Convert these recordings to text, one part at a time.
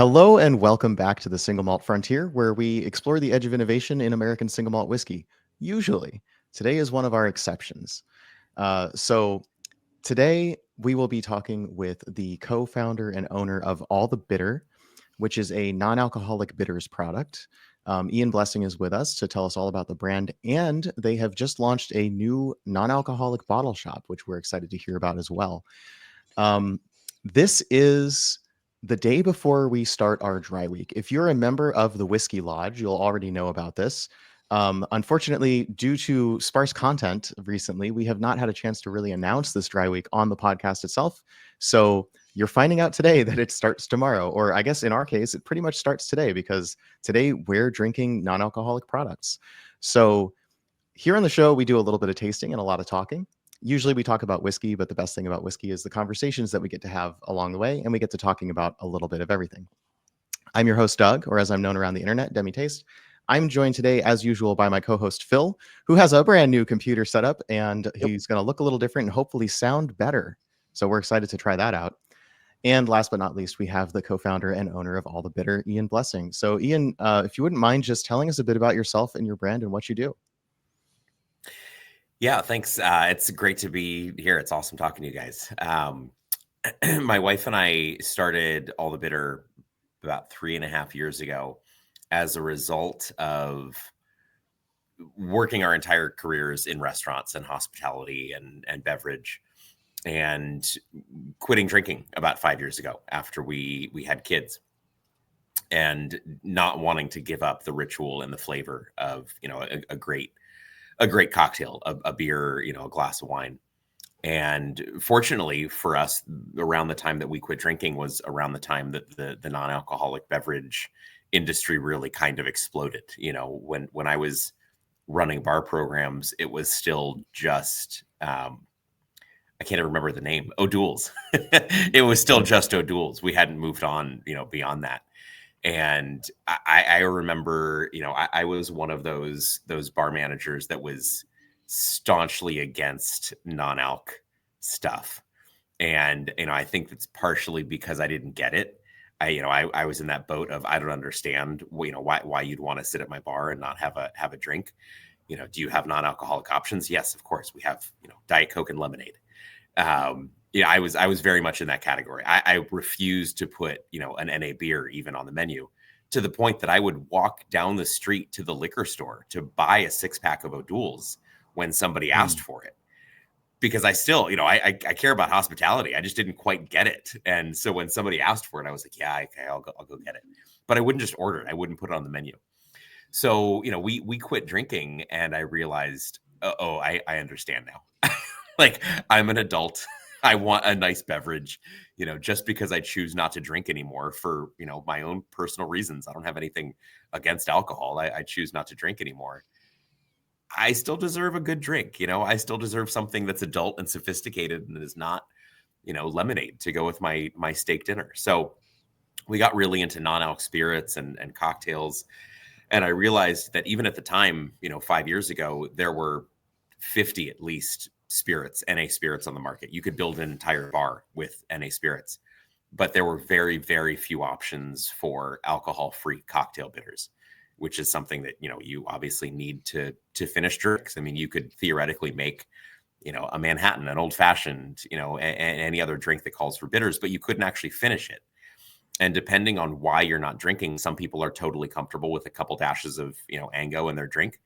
Hello and welcome back to the Single Malt Frontier, where we explore the edge of innovation in American single malt whiskey. Usually, today is one of our exceptions. So, today we will be talking with the co founder and owner of All the Bitter, which is a non alcoholic bitters product. Ian Blessing is with us to tell us all about the brand, and they have just launched a new non alcoholic bottle shop, which we're excited to hear about as well. Um, this is the day before we start our dry week. If you're a member of the Whiskey Lodge, you'll already know about this. Unfortunately, due to sparse content recently, we have not had a chance to really announce this dry week on the podcast itself. So you're finding out today that it starts tomorrow, or I guess in our case, it pretty much starts today because today we're drinking non alcoholic products. So here on the show, we do a little bit of tasting and a lot of talking. Usually we talk about whiskey, but the best thing about whiskey is the conversations that we get to have along the way, and we get to talking about a little bit of everything. I'm your host, Doug, or as I'm known around the internet, Demi Taste. I'm joined today, as usual, by my co-host, Phil, who has a brand new computer setup, and Yep. he's going to look a little different and hopefully sound better. So we're excited to try that out. And last but not least, we have the co-founder and owner of All the Bitter, Ian Blessing. So Ian, if you wouldn't mind just telling us a bit about yourself and your brand and what you do. Yeah, thanks. It's great to be here. It's awesome talking to you guys. My wife and I started All the Bitter about 3.5 years ago as a result of working our entire careers in restaurants and hospitality and beverage, and quitting drinking about 5 years ago after we had kids, and not wanting to give up the ritual and the flavor of a great cocktail, a beer, a glass of wine. And fortunately for us, around the time that we quit drinking was around the time that the non-alcoholic beverage industry really kind of exploded. When I was running bar programs, it was still just I can't even remember the name, O'Doul's. It was still just O'Doul's. We hadn't moved on, beyond that. And I remember, I was one of those bar managers that was staunchly against non-alc stuff. And, I think that's partially because I didn't get it. I was in that boat of, I don't understand, why you'd want to sit at my bar and not have a drink. Do you have non-alcoholic options? Yes, of course. We have, Diet Coke and lemonade. I was very much in that category. I refused to put, an NA beer even on the menu, to the point that I would walk down the street to the liquor store to buy a 6-pack of O'Doul's when somebody asked for it. Because I still, I care about hospitality. I just didn't quite get it. And so when somebody asked for it, I was like, yeah, okay, I'll go get it. But I wouldn't just order it. I wouldn't put it on the menu. So, we quit drinking, and I realized, I understand now. Like, I'm an adult. I want a nice beverage, just because I choose not to drink anymore for, my own personal reasons. I don't have anything against alcohol. I choose not to drink anymore. I still deserve a good drink. I still deserve something that's adult and sophisticated and is not, lemonade to go with my steak dinner. So we got really into non-alc spirits and cocktails. And I realized that even at the time, 5 years ago, there were 50 at least spirits, NA spirits on the market. You could build an entire bar with NA spirits, but there were very, very few options for alcohol-free cocktail bitters, which is something that, you obviously need to finish drinks. I mean, you could theoretically make, a Manhattan, an old fashioned, any other drink that calls for bitters, but you couldn't actually finish it. And depending on why you're not drinking, some people are totally comfortable with a couple dashes of, Ango in their drink.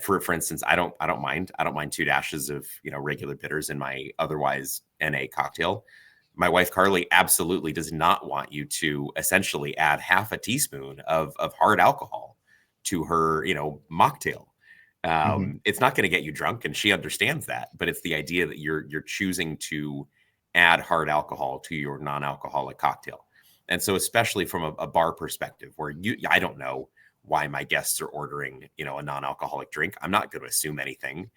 For instance, I don't mind 2 dashes of, regular bitters in my otherwise NA cocktail. My wife, Carly, absolutely does not want you to essentially add half a teaspoon of hard alcohol to her, mocktail. It's not going to get you drunk, and she understands that, but it's the idea that you're choosing to add hard alcohol to your non-alcoholic cocktail. And so, especially from a bar perspective, where I don't know why my guests are ordering, a non-alcoholic drink. I'm not going to assume anything.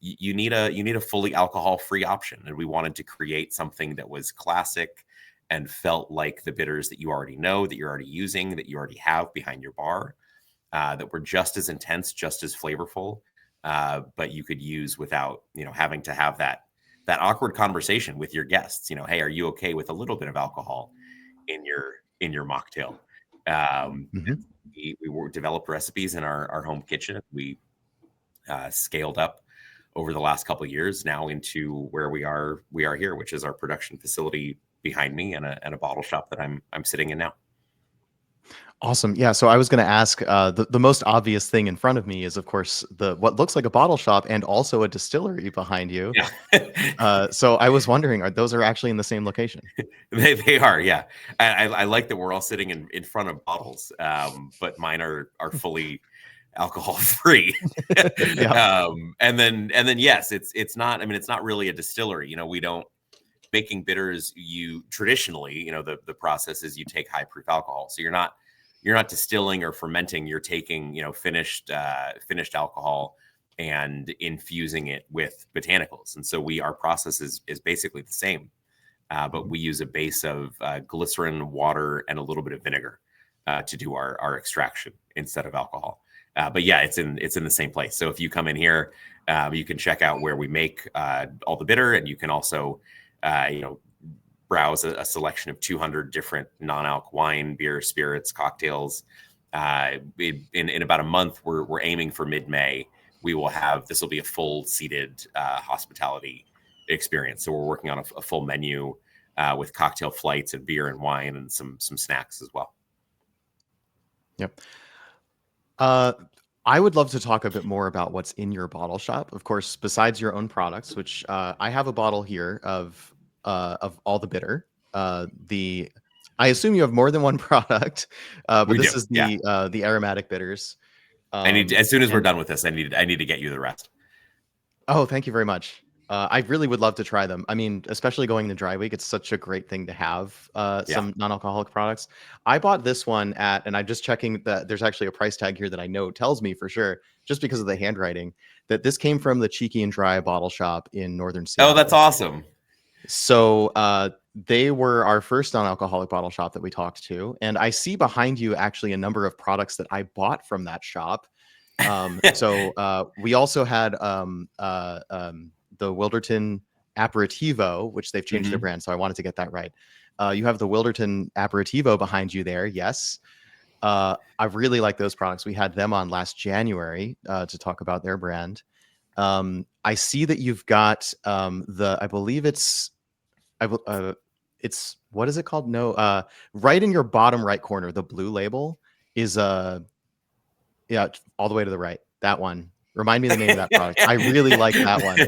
You need a fully alcohol-free option, and we wanted to create something that was classic and felt like the bitters that you already know, that you're already using, that you already have behind your bar, that were just as intense, just as flavorful, but you could use without, having to have that awkward conversation with your guests. Hey, are you okay with a little bit of alcohol in in your mocktail. Um, Hmm. we developed recipes in our home kitchen. We scaled up over the last couple of years now into where we are here, which is our production facility behind me and a bottle shop that I'm sitting in now. Awesome. Yeah. So I was going to ask, the most obvious thing in front of me is, of course, the what looks like a bottle shop and also a distillery behind you. Yeah. So I was wondering, are those are actually in the same location? They are, yeah. I like that we're all sitting in front of bottles, but mine are fully alcohol free. Yeah. And then yes, it's not. I mean, it's not really a distillery. We don't making bitters. You traditionally, the process is you take high proof alcohol, so you're not distilling or fermenting. You're taking finished alcohol and infusing it with botanicals, and so our process is basically the same. But Mhm. we use a base of glycerin, water, and a little bit of vinegar to do our extraction instead of alcohol. But yeah, it's in the same place. So if you come in here, you can check out where we make all the bitter, and you can also, you know, browse a selection of 200 different non-alc wine, beer, spirits, cocktails. In about a month, we're aiming for mid-May. This will be a full seated hospitality experience. So we're working on a full menu with cocktail flights and beer and wine and some snacks as well. Yep. Uh, I would love to talk a bit more about what's in your bottle shop. Of course, besides your own products, which I have a bottle here of all the bitter. The I assume you have more than one product, but We this do, is yeah. the aromatic bitters. As soon as we're And done with this, I need to get you the rest. oh, thank you very much. I really would love to try them. I mean, especially going into dry week, it's such a great thing to have Yeah. some non-alcoholic products. I bought this one and I'm just checking that there's actually a price tag here that I know tells me for sure, just because of the handwriting, that this came from the Cheeky and Dry bottle shop in northern Oh, that's Seattle. awesome. So they were our first non-alcoholic bottle shop that we talked to, and I see behind you actually a number of products that I bought from that shop. We also had the Wilderton Aperitivo, which they've changed their Hmm. brand. So I wanted to get that right. You have the Wilderton Aperitivo behind you there. Yes. I really like those products. We had them on last January to talk about their brand. I see that you've got I believe it's what is it called? No, right in your bottom right corner, the blue label is yeah, all the way to the right. That one. Remind me the name of that product. I really like that one.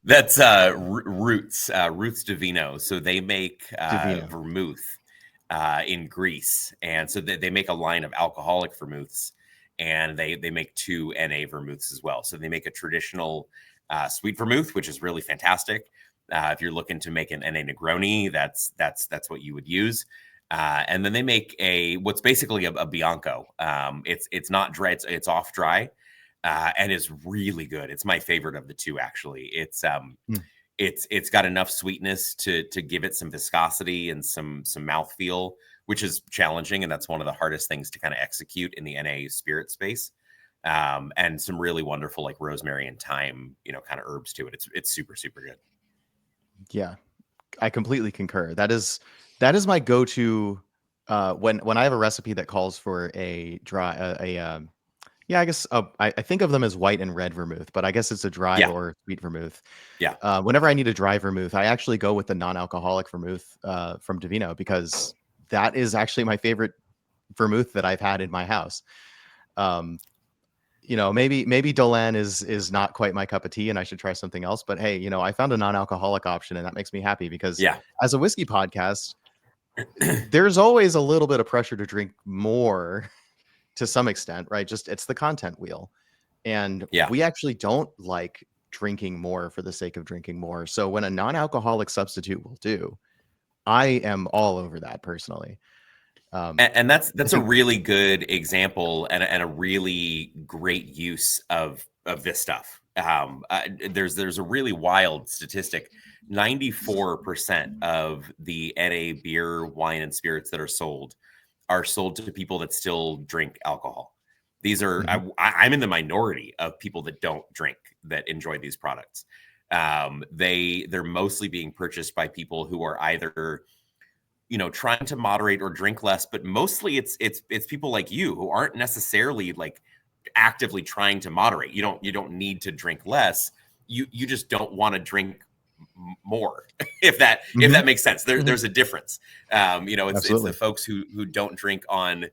That's Roots Divino. So they make Divino. vermouth in Greece, and so they make a line of alcoholic vermouths, and they make two NA vermouths as well. So they make a traditional sweet vermouth, which is really fantastic. If you're looking to make an NA Negroni, that's what you would use. And then they make what's basically a Bianco. It's not dry, it's off dry, and is really good. It's my favorite of the two, actually. Mm, It's got enough sweetness to give it some viscosity and some mouthfeel, which is challenging, and that's one of the hardest things to kind of execute in the NA spirit space. And some really wonderful like rosemary and thyme, kind of herbs to it. It's super super good. yeah, I completely concur. That is my go-to when I have a recipe that calls for a dry yeah, I guess I think of them as white and red vermouth, but I guess it's a dry Yeah, or sweet vermouth. yeah, Whenever I need a dry vermouth, I actually go with the non-alcoholic vermouth from Divino because that is actually my favorite vermouth that I've had in my house. Um, maybe Dolan is not quite my cup of tea, and I should try something else. But hey, I found a non-alcoholic option, and that makes me happy because yeah. as a whiskey podcast, there's always a little bit of pressure to drink more to some extent, right? Just it's the content wheel, and Yeah. we actually don't like drinking more for the sake of drinking more. So when a non-alcoholic substitute will do, I am all over that personally. And I that's a think, really good example and a really great use of this stuff. There's a really wild statistic. 94% of the NA beer, wine, and spirits that are sold to people that still drink alcohol. These are mhm, I'm in the minority of people that don't drink that enjoy these products. They're mostly being purchased by people who are either trying to moderate or drink less, but mostly it's people like you who aren't necessarily like actively trying to moderate. You don't need to drink less. You just don't want to drink more, if that Hmm. makes sense. There's a difference. It's the Absolutely. folks who don't drink on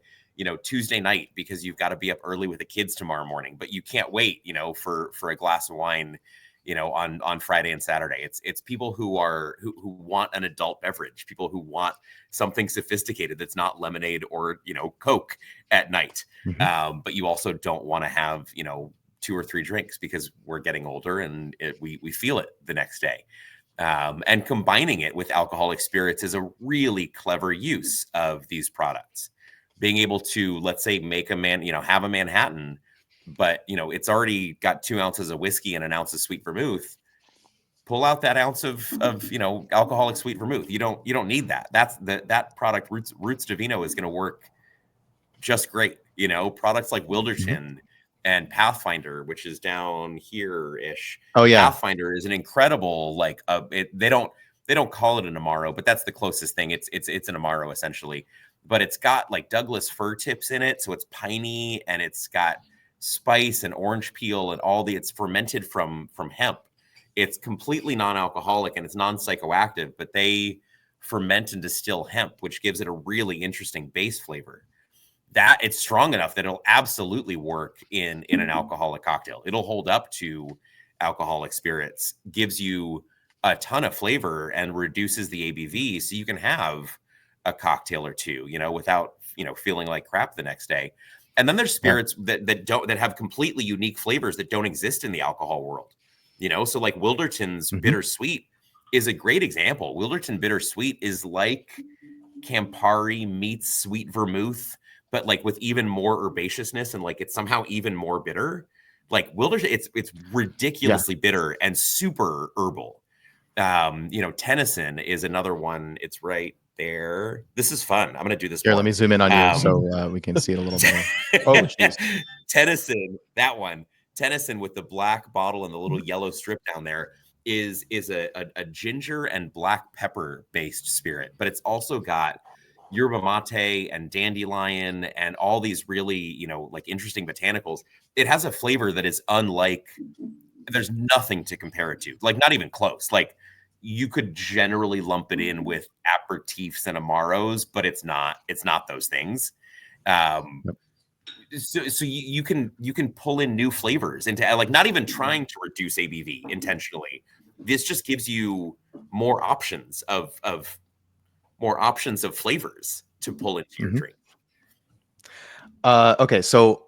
Tuesday night because you've got to be up early with the kids tomorrow morning, but you can't wait for a glass of wine on Friday and Saturday. It's people who want an adult beverage, people who want something sophisticated that's not lemonade or Coke at night. Hmm. But you also don't want to have 2 or 3 drinks because we're getting older and we feel it the next day. And combining it with alcoholic spirits is a really clever use of these products. Being able to, let's say, make have a Manhattan, but it's already got 2 ounces of whiskey and an ounce of sweet vermouth. Pull out that ounce of alcoholic sweet vermouth. You don't need that. That product Roots Divino is going to work just great. Products like Hmm. Wilderton and Pathfinder, which is down here ish. Oh yeah. Pathfinder is an incredible they don't call it an Amaro, but that's the closest thing. It's an Amaro essentially, but it's got like Douglas fir tips in it, so it's piney and it's got spice and orange peel and it's fermented from hemp. It's completely non-alcoholic and it's non-psychoactive, but they ferment and distill hemp, which gives it a really interesting base flavor. That it's strong enough that it'll absolutely work in an alcoholic cocktail. It'll hold up to alcoholic spirits, gives you a ton of flavor and reduces the ABV, so you can have a cocktail or two, without feeling like crap the next day. And then there's Yeah. spirits that have completely unique flavors that don't exist in the alcohol world. So like Wilderton's Hmm. Bittersweet is a great example. Wilderton Bittersweet is like Campari meets sweet vermouth, but like with even more herbaceousness and like it's somehow even more bitter. Like Wilderton, it's Yeah. ridiculously bitter and super herbal. Tennyson is another one. It's right there. This is fun. I'm gonna do this Here, let more. me zoom in on you Um, so we can see it a little better. Oh, jeez. Tennyson, that one. Tennyson with the black bottle and the little yellow strip down there is a ginger and black pepper based spirit, but it's also got yerba mate and dandelion and all these really like interesting botanicals. It has a flavor that is unlike. There's nothing to compare it to, like not even close. Like you could generally lump it in with aperitifs and amaros, but it's not those things. Um, Yep. so you can pull in new flavors into like not even trying to reduce ABV intentionally. This just gives you more options of flavors to pull into your Hmm. drink. Okay, so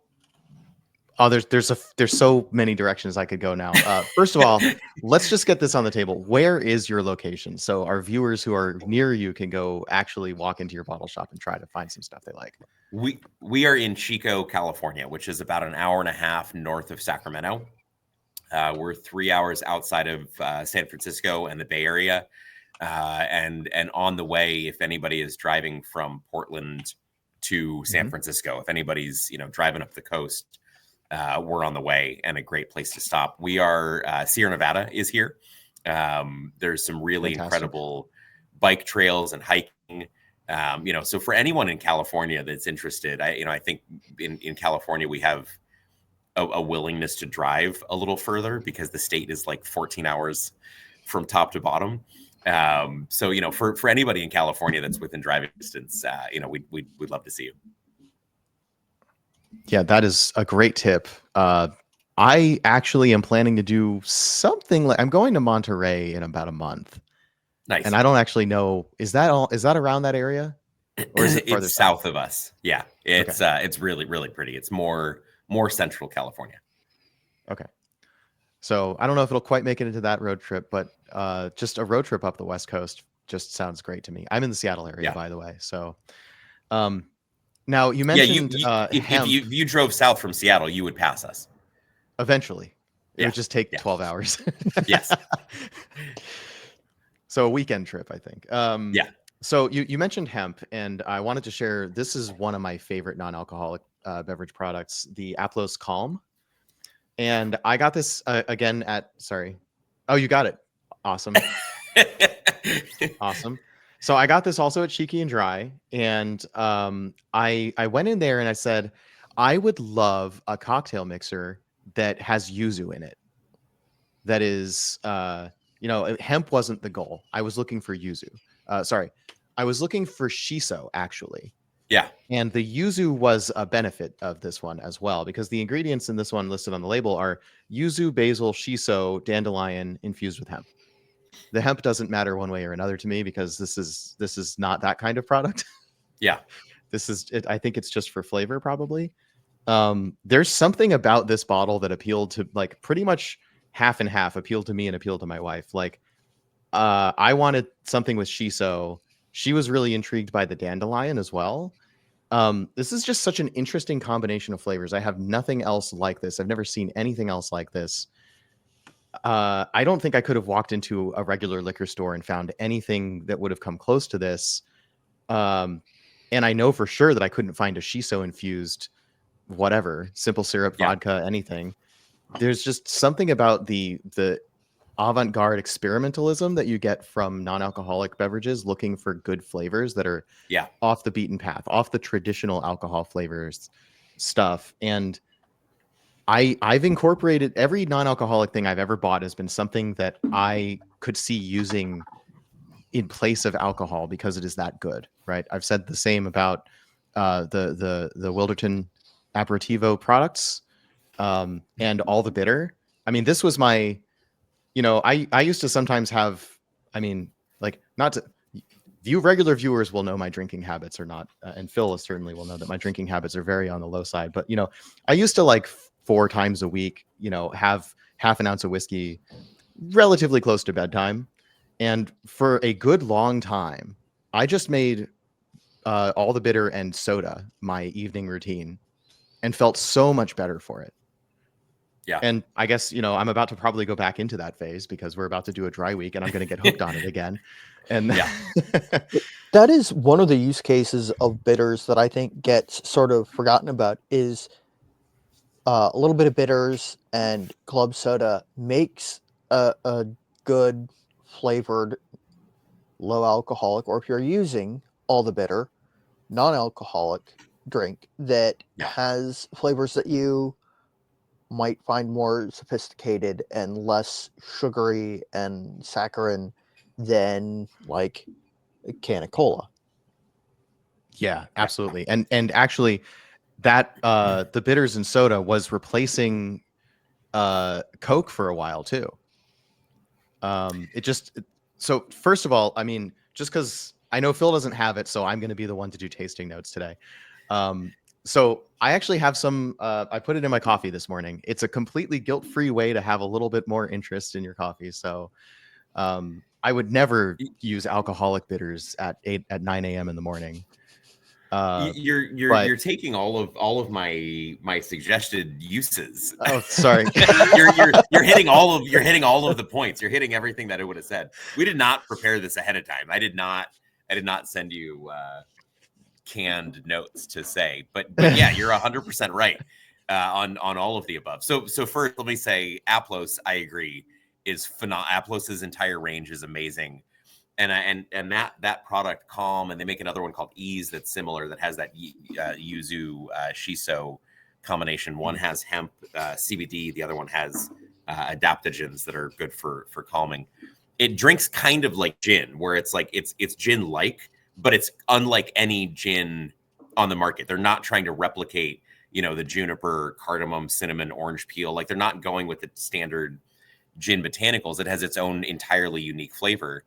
there's so many directions I could go now. First of all, let's just get this on the table. Where is your location so our viewers who are near you can go actually walk into your bottle shop and try to find some stuff they like? We are in Chico, California, which is about an hour and a half north of Sacramento. We're 3 hours outside of San Francisco and the Bay Area, and on the way. If anybody is driving from Portland to San Hmm. Francisco, if anybody's driving up the coast, we're on the way and a great place to stop. We are Sierra Nevada is here. There's some really Fantastic. incredible bike trails and hiking. So for anyone in California that's interested, I think in California we have a willingness to drive a little further because the state is like 14 hours from top to bottom. So for anybody in California that's within driving distance, we'd love to see you. Yeah, that is a great tip. I actually am planning to do something like I'm going to Monterey in about a month, and Nice. I don't actually know, is that all, is that around that area or is it farther It's south? south of us. Yeah, Okay. it's really really pretty. It's more central California. Okay. So I don't know if it'll quite make it into that road trip, but just a road trip up the West Coast just sounds great to me. I'm in the Seattle area, Yeah, by the way. So um, now you yeah. mentioned If hemp. you drove south from Seattle, you would pass us. Eventually, it Yeah, would just take yeah, 12 hours. yes, So a weekend trip, I think. yeah. So you mentioned hemp, and I wanted to share. This is one of my favorite non-alcoholic beverage products, the Aplos Calm. And I got this again at sorry. Oh, you got it. Awesome. Awesome. So I got this also at Cheeky and Dry, and I went in there and I said, I would love a cocktail mixer that has yuzu in it. That is, hemp wasn't the goal. I was looking for yuzu. Sorry, I was looking for shiso actually. Yeah. And the yuzu was a benefit of this one as well, because the ingredients in this one listed on the label are yuzu, basil, shiso, dandelion infused with hemp. The hemp doesn't matter one way or another to me because this is not that kind of product. Yeah. This is it, I think it's just for flavor probably. There's something about this bottle that appealed to like pretty much half and half, appealed to me and appealed to my wife. Like I wanted something with shiso. She was really intrigued by the dandelion as well. This is just such an interesting combination of flavors. I have nothing else like this. I've never seen anything else like this. I don't think I could have walked into a regular liquor store and found anything that would have come close to this. Um, and I know for sure that I couldn't find a shiso infused whatever, simple syrup, Yeah. vodka, anything. There's just something about the avant-garde experimentalism that you get from non-alcoholic beverages looking for good flavors that are Yeah. off the beaten path, off the traditional alcohol flavors stuff. And I've incorporated every non-alcoholic thing I've ever bought has been something that I could see using in place of alcohol because it is that good, right? I've said the same about the Wilderton Aperitivo products and all the bitter. I mean, this was my, I used to sometimes have, I mean, like not to regular viewers will know my drinking habits are not, and Phil certainly will know that my drinking habits are very on the low side. But I used to like 4 times a week, have half an ounce of whiskey relatively close to bedtime, and for a good long time, I just made all the bitter and soda my evening routine, and felt so much better for it. Yeah. And I guess, I'm about to probably go back into that phase because we're about to do a dry week and I'm going to get hooked on it again. And Yeah. That is one of the use cases of bitters that I think gets sort of forgotten about is a little bit of bitters and club soda makes a good flavored low alcoholic, or if you're using all the bitter non-alcoholic drink that Yeah. has flavors that you might find more sophisticated and less sugary and saccharine than like a can of cola. Yeah, absolutely. And actually that the bitters and soda was replacing Coke for a while too. So first of all, I mean, just because I know Phil doesn't have it, so I'm going to be the one to do tasting notes today. So I actually have some, I put it in my coffee this morning. It's a completely guilt-free way to have a little bit more interest in your coffee. So I would never use alcoholic bitters at 9 a.m. in the morning. You're taking all of my suggested uses. Oh, sorry. you're hitting all of the points. You're hitting everything that I would have said. We did not prepare this ahead of time. I did not send you canned notes to say, but yeah, you're 100% right on all of the above. So first, let me say Aplos, I agree, is phenomenal. Aplos's entire range is amazing. And that product Calm, and they make another one called Ease that's similar, that has that yuzu shiso combination. One has hemp CBD, the other one has adaptogens that are good for calming. It drinks kind of like gin, where it's like it's gin like, but it's unlike any gin on the market. They're not trying to replicate the juniper, cardamom, cinnamon, orange peel. Like, they're not going with the standard gin botanicals. It has its own entirely unique flavor.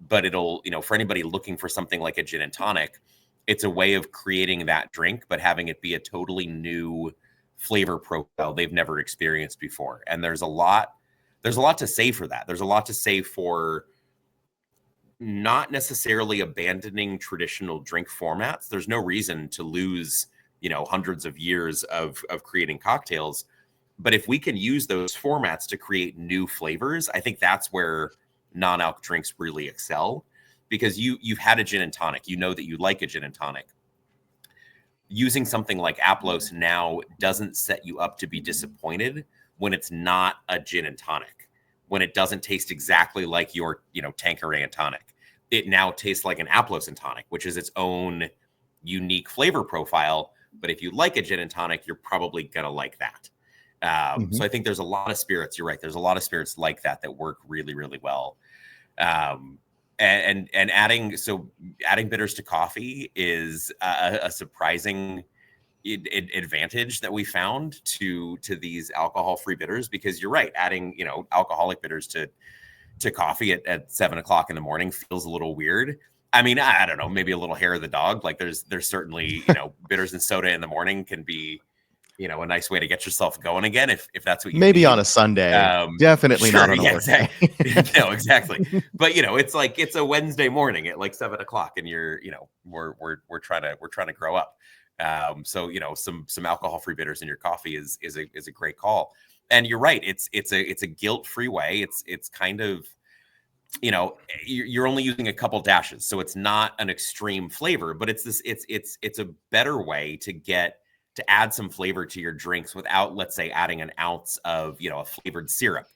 But it'll, for anybody looking for something like a gin and tonic, it's a way of creating that drink, but having it be a totally new flavor profile they've never experienced before. And there's a lot to say for that. There's a lot to say for not necessarily abandoning traditional drink formats. There's no reason to lose, hundreds of years of creating cocktails. But if we can use those formats to create new flavors, I think that's where non-alc drinks really excel, because you've had a gin and tonic, that you like a gin and tonic. Using something like Aplos now doesn't set you up to be disappointed when it's not a gin and tonic, when it doesn't taste exactly like your Tanqueray and tonic. it now tastes like an Aplos and tonic, which is its own unique flavor profile. But if you like a gin and tonic, you're probably going to like that. So I think there's a lot of spirits. You're right. There's a lot of spirits like that work really, really well. And adding bitters to coffee is a surprising advantage that we found to these alcohol-free bitters, because you're right, adding alcoholic bitters to coffee at 7 o'clock in the morning feels a little weird. I mean, I don't know, maybe a little hair of the dog. Like there's certainly bitters and soda in the morning can be a nice way to get yourself going again if that's what you maybe need. On a Sunday. Definitely sure, not on a work day. No, exactly. But it's like it's a Wednesday morning at like 7 o'clock, and you're we're trying to grow up. So some alcohol-free bitters in your coffee is a great call. And you're right, it's a guilt-free way. It's kind of you're only using a couple dashes, so it's not an extreme flavor, but it's a better way to add some flavor to your drinks without, let's say, adding an ounce of a flavored syrup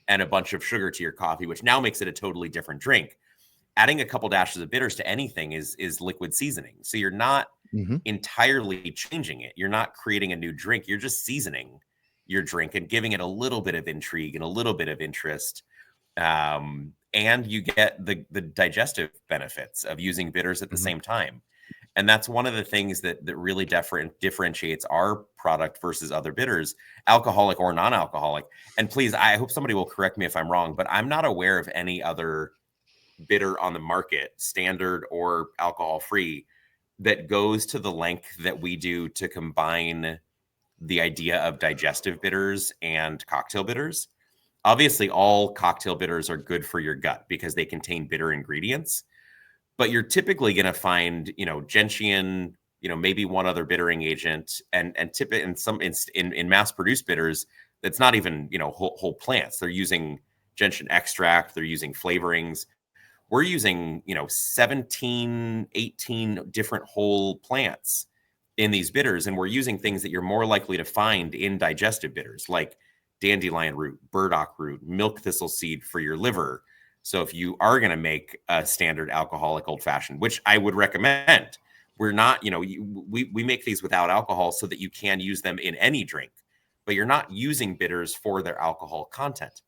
and a bunch of sugar to your coffee, which now makes it a totally different drink. Adding a couple dashes of bitters to anything is liquid seasoning, so you're not entirely changing it. You're not creating a new drink. You're just seasoning your drink and giving it a little bit of intrigue and a little bit of interest. And you get the digestive benefits of using bitters at the same time. And that's one of the things that really differentiates our product versus other bitters, alcoholic or non-alcoholic. And please, I hope somebody will correct me if I'm wrong, but I'm not aware of any other bitter on the market, standard or alcohol-free, that goes to the length that we do to combine the idea of digestive bitters and cocktail bitters. Obviously, all cocktail bitters are good for your gut because they contain bitter ingredients. But you're typically going to find, gentian, maybe one other bittering agent, and in mass-produced bitters, that's not even, whole plants. They're using gentian extract. They're using flavorings. We're using, 17, 18 different whole plants in these bitters, and we're using things that you're more likely to find in digestive bitters, like dandelion root, burdock root, milk thistle seed for your liver. So if you are going to make a standard alcoholic old fashioned, which I would recommend, we're not, we make these without alcohol so that you can use them in any drink, but you're not using bitters for their alcohol content.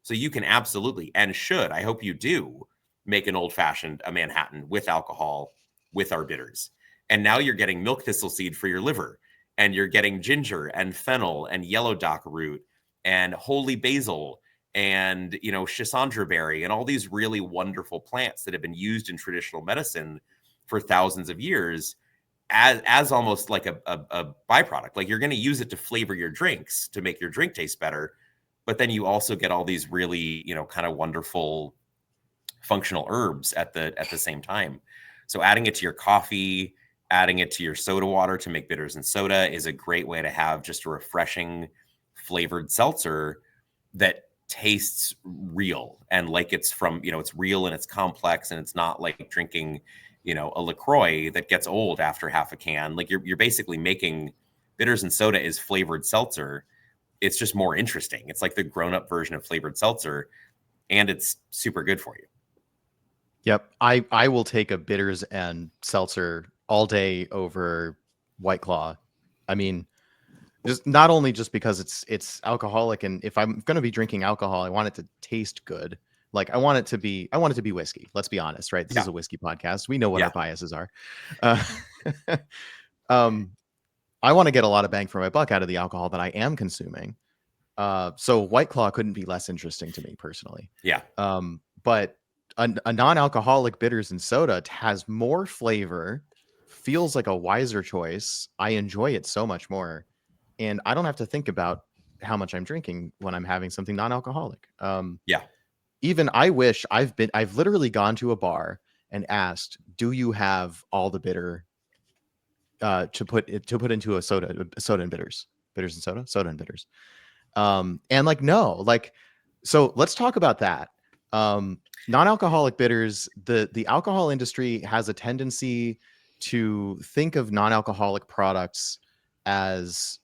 So you can absolutely, and should, I hope you do, make an old fashioned, a Manhattan with alcohol with our bitters. And now you're getting milk thistle seed for your liver, and you're getting ginger and fennel and yellow dock root and holy basil and schisandra berry and all these really wonderful plants that have been used in traditional medicine for thousands of years as almost like a byproduct. Like you're going to use it to flavor your drinks to make your drink taste better, but then you also get all these really kind of wonderful functional herbs at the same time. So adding it to your coffee, adding it to your soda water to make bitters and soda is a great way to have just a refreshing flavored seltzer that tastes real and like it's from, it's real and it's complex, and it's not like drinking, a LaCroix that gets old after half a can. Like you're basically making bitters and soda is flavored seltzer. It's just more interesting. It's like the grown-up version of flavored seltzer, and it's super good for you. Yep. I will take a bitters and seltzer all day over White Claw. I mean, just not only just because it's alcoholic, and if I'm going to be drinking alcohol, I want it to taste good. Like I want it to be whiskey. Let's be honest, right? This is a whiskey podcast. We know what our biases are. I want to get a lot of bang for my buck out of the alcohol that I am consuming. So White Claw couldn't be less interesting to me personally. Yeah. But a non-alcoholic bitters and soda has more flavor, feels like a wiser choice. I enjoy it so much more. And I don't have to think about how much I'm drinking when I'm having something non-alcoholic. Even I wish I've literally gone to a bar and asked, "Do you have all the bitter to put into a soda and bitters and soda and bitters?" And like, no, like, so let's talk about that. Non-alcoholic bitters, the alcohol industry has a tendency to think of non-alcoholic products as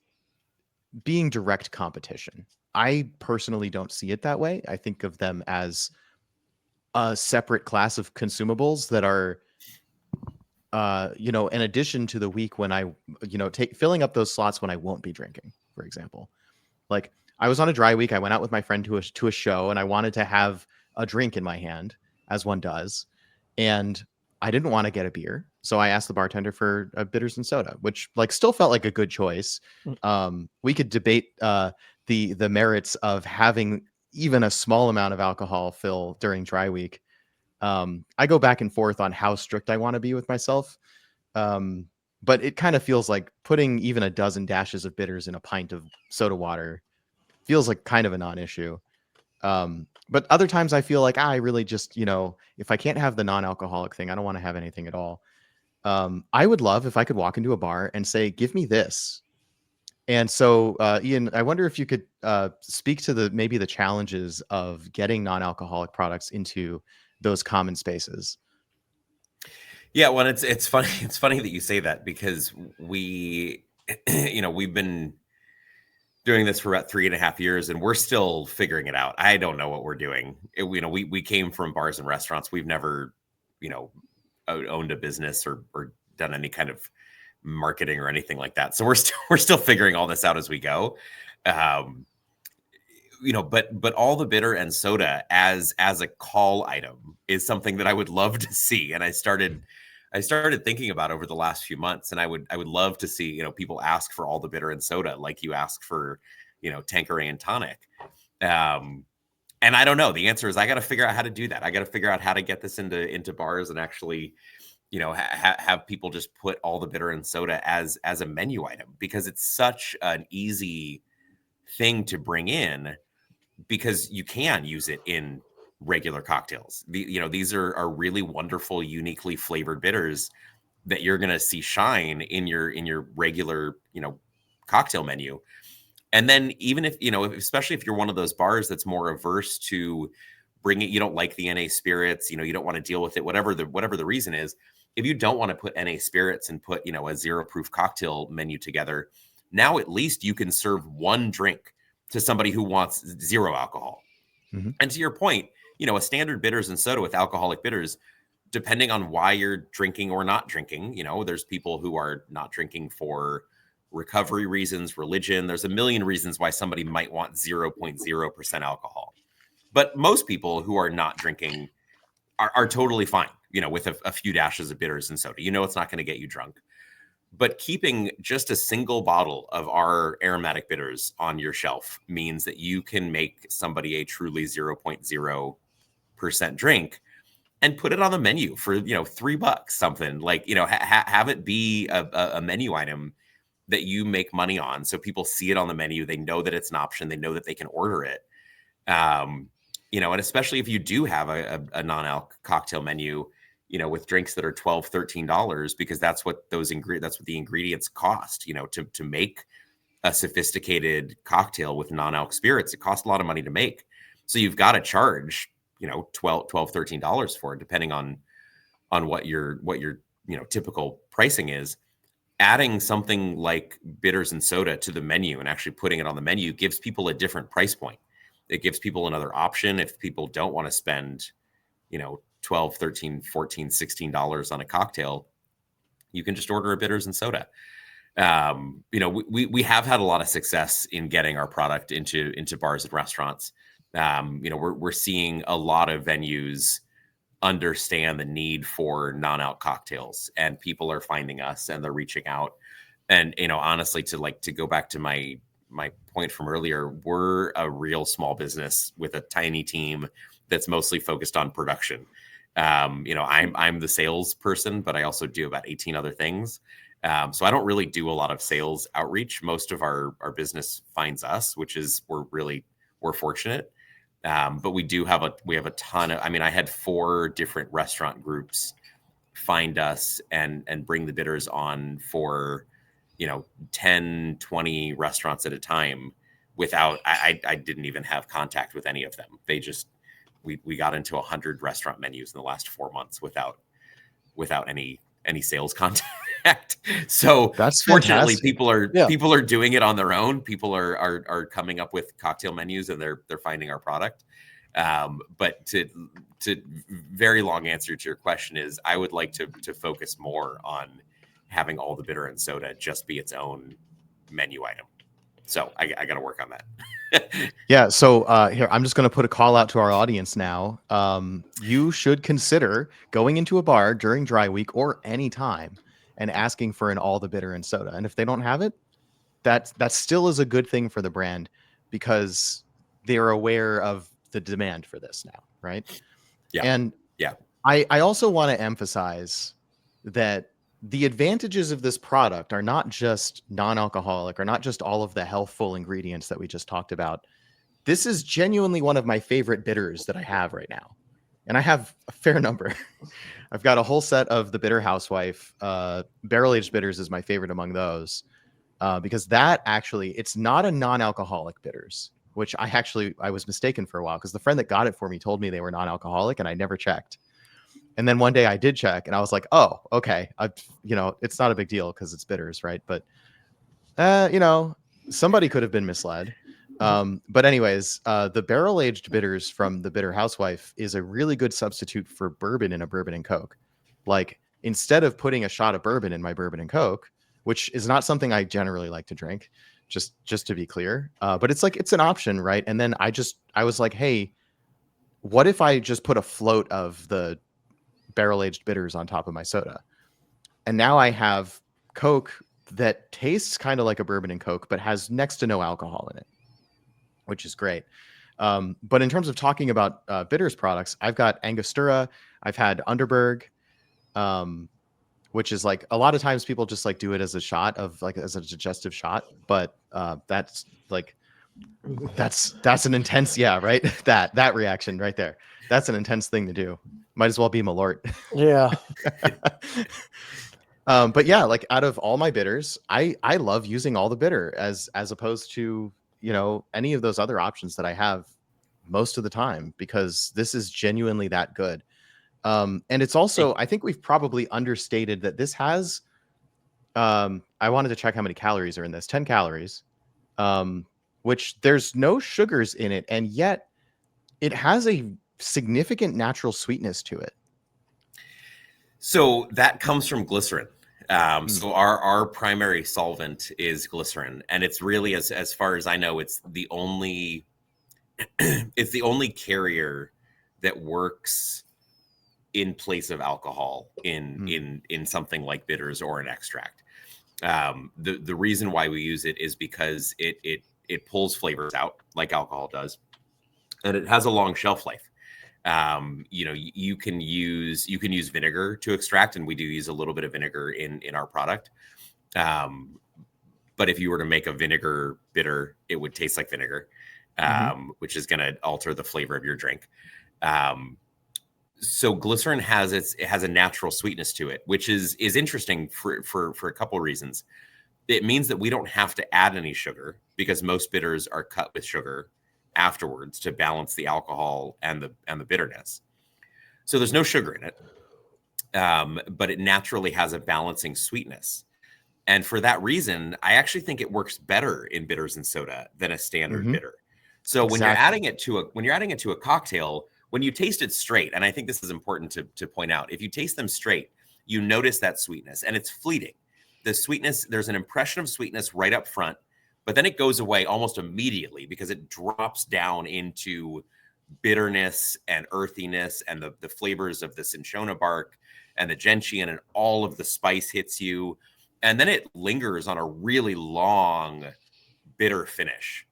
being direct competition. I personally don't see it that way. I think of them as a separate class of consumables that are, in addition to the week when I, filling up those slots when I won't be drinking, for example. Like, I was on a dry week. I went out with my friend to a show, and I wanted to have a drink in my hand, as one does, and I didn't want to get a beer, so I asked the bartender for a bitters and soda, which like still felt like a good choice. We could debate the merits of having even a small amount of alcohol fill during dry week. I go back and forth on how strict I want to be with myself. Um, but it kind of feels like putting even a dozen dashes of bitters in a pint of soda water feels like kind of a non-issue. But other times I feel like I really just, if I can't have the non-alcoholic thing, I don't want to have anything at all. I would love if I could walk into a bar and say, give me this. And so, Ian, I wonder if you could speak to maybe the challenges of getting non-alcoholic products into those common spaces. Yeah, well, it's funny. It's funny that you say that because we, we've been doing this for about 3.5 years, and we're still figuring it out. I don't know what we're doing. We came from bars and restaurants. We've never, owned a business or done any kind of marketing or anything like that. So we're still figuring all this out as we go. But all the bitter and soda as a call item is something that I would love to see. And I started thinking about over the last few months, and I would love to see, people ask for all the bitter and soda like you ask for, Tanqueray and tonic. And I don't know. The answer is I got to figure out how to do that. I got to figure out how to get this into bars and actually, have people just put all the bitter and soda as a menu item, because it's such an easy thing to bring in, because you can use it in regular cocktails. These are really wonderful, uniquely flavored bitters that you're going to see shine in your regular, cocktail menu. And then even if, especially if you're one of those bars that's more averse to bring it, you don't like the NA spirits, you don't want to deal with it, whatever the reason is. If you don't want to put NA spirits and put, a zero proof cocktail menu together, now at least you can serve one drink to somebody who wants zero alcohol. Mm-hmm. And to your point, a standard bitters and soda with alcoholic bitters, depending on why you're drinking or not drinking, there's people who are not drinking for recovery reasons, religion. There's a million reasons why somebody might want 0.0% alcohol. But most people who are not drinking are totally fine, with a few dashes of bitters and soda. It's not going to get you drunk. But keeping just a single bottle of our aromatic bitters on your shelf means that you can make somebody a truly 0.0% drink and put it on the menu for, $3, something like, have it be a menu item that you make money on. So people see it on the menu. They know that it's an option. They know that they can order it. And especially if you do have a non-alc cocktail menu, with drinks that are $12, $13, because that's what the ingredients cost, to make a sophisticated cocktail with non-alc spirits. It costs a lot of money to make. So you've got to charge, $12, $13 for it, depending on what your typical pricing is. Adding something like bitters and soda to the menu and actually putting it on the menu gives people a different price point. It gives people another option. If people don't want to spend, $12, $13, $14, $16 on a cocktail, you can just order a bitters and soda. We have had a lot of success in getting our product into bars and restaurants. We're seeing a lot of venues understand the need for non-alc cocktails, and people are finding us and they're reaching out. And honestly, to go back to my point from earlier, we're a real small business with a tiny team that's mostly focused on production. I'm the salesperson, but I also do about 18 other things. So I don't really do a lot of sales outreach. Most of our business finds us, which is we're fortunate. But we have a ton of, I had 4 different restaurant groups find us and bring the bitters on for, 10, 20 restaurants at a time without, I didn't even have contact with any of them. They just, we got into 100 restaurant menus in the last 4 months without any sales contact. So that's fortunately fantastic. people are doing it on their own. People are coming up with cocktail menus and they're finding our product. But to very long answer to your question is, I would like to focus more on having all the bitter and soda just be its own menu item. So I got to work on that. Yeah. So here, I'm just going to put a call out to our audience now. You should consider going into a bar during dry week or any time and asking for an all the bitter and soda. And if they don't have it, that still is a good thing for the brand because they're aware of the demand for this now, right? Yeah. And yeah, I also want to emphasize that the advantages of this product are not just non-alcoholic or not just all of the healthful ingredients that we just talked about. This is genuinely one of my favorite bitters that I have right now. And I have a fair number. I've got a whole set of the Bitter Housewife. Barrel-aged bitters is my favorite among those. Because that actually, it's not a non-alcoholic bitters, which I was mistaken for a while because the friend that got it for me told me they were non-alcoholic and I never checked. And then one day I did check and I was like, oh, okay. It's not a big deal because it's bitters, right? But, somebody could have been misled. But anyways, the barrel-aged bitters from the Bitter Housewife is a really good substitute for bourbon in a bourbon and Coke. Like, instead of putting a shot of bourbon in my bourbon and Coke, which is not something I generally like to drink, just to be clear. But it's an option, right? And then I was like, hey, what if I just put a float of the barrel-aged bitters on top of my soda? And now I have Coke that tastes kind of like a bourbon and Coke, but has next to no alcohol in it, which is great. But in terms of talking about bitters products, I've got Angostura, I've had Underberg, which is like a lot of times people just like do it as a shot of like as a digestive shot, but that's an intense, yeah, right. that reaction right there, that's an intense thing to do. Might as well be Malort. Yeah. But yeah, like out of all my bitters, I love using all the bitter as opposed to any of those other options that I have most of the time, because this is genuinely that good. And it's also, I think we've probably understated that this has, I wanted to check how many calories are in this, 10 calories, which there's no sugars in it. And yet it has a significant natural sweetness to it. So that comes from glycerin. So our primary solvent is glycerin, and it's really, as far as I know, it's the only carrier that works in place of alcohol in something like bitters or an extract. The reason why we use it is because it pulls flavors out like alcohol does, and it has a long shelf life. You can use vinegar to extract, and we do use a little bit of vinegar in our product. But if you were to make a vinegar bitter, it would taste like vinegar, which is going to alter the flavor of your drink. So glycerin has a natural sweetness to it, which is interesting for a couple of reasons. It means that we don't have to add any sugar because most bitters are cut with sugar afterwards to balance the alcohol and the bitterness. So there's no sugar in it, but it naturally has a balancing sweetness. And for that reason, I actually think it works better in bitters and soda than a standard bitter. So when you're adding it to a cocktail, when you taste it straight, and I think this is important to point out, if you taste them straight, you notice that sweetness, and it's fleeting. The sweetness, there's an impression of sweetness right up front, but then it goes away almost immediately because it drops down into bitterness and earthiness and the flavors of the cinchona bark and the gentian, and all of the spice hits you. And then it lingers on a really long, bitter finish.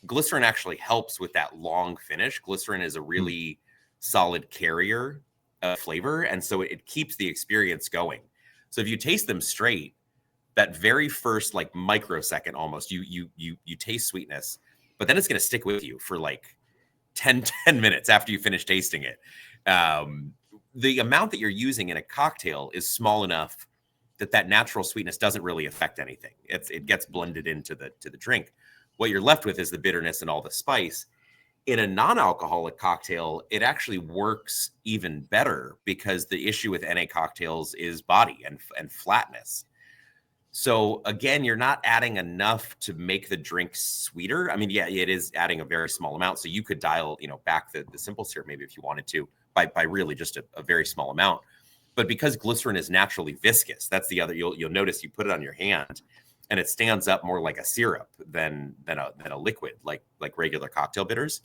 Glycerin actually helps with that long finish. Glycerin is a really solid carrier of flavor, and so it keeps the experience going. So if you taste them straight, that very first like microsecond almost, you taste sweetness, but then it's going to stick with you for like 10 minutes after you finish tasting it. The amount that you're using in a cocktail is small enough that natural sweetness doesn't really affect anything. It gets blended into the drink. What you're left with is the bitterness and all the spice. In a non-alcoholic cocktail, it actually works even better because the issue with NA cocktails is body and flatness. So again, you're not adding enough to make the drink sweeter. I mean, yeah, it is adding a very small amount. So you could dial, back the simple syrup maybe if you wanted to by really just a very small amount. But because glycerin is naturally viscous, that's the other. You'll notice you put it on your hand, and it stands up more like a syrup than a liquid like regular cocktail bitters.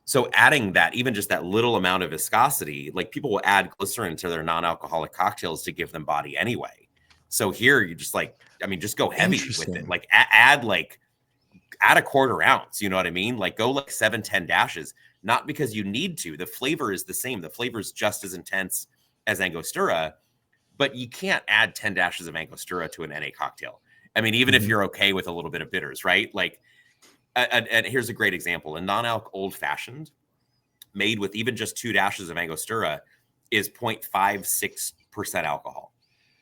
So adding that, even just that little amount of viscosity, like people will add glycerin to their non-alcoholic cocktails to give them body anyway. So here you just just go heavy with it. Like add a quarter ounce, you know what I mean? Like go like 7-10 dashes, not because you need to. The flavor is the same. The flavor is just as intense as Angostura, but you can't add 10 dashes of Angostura to an NA cocktail. I mean, even if you're okay with a little bit of bitters, right? Like, and here's a great example. A non-alc old fashioned made with even just 2 dashes of Angostura is 0.56% alcohol.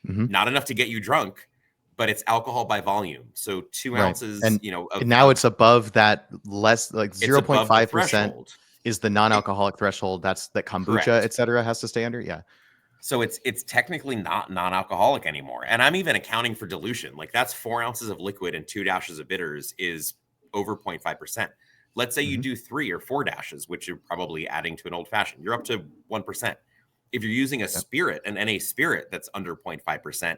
Not enough to get you drunk, but it's alcohol by volume. So 2 ounces, and now it's above that, less like 0.5% is the non-alcoholic threshold. That's that kombucha, etc., has to stay under. Yeah. So it's technically not non-alcoholic anymore. And I'm even accounting for dilution. Like that's 4 ounces of liquid and 2 dashes of bitters is over 0.5%. Let's say you do 3 or 4 dashes, which you're probably adding to an old fashioned. You're up to 1%. If you're using a spirit, an NA spirit that's under 0.5%,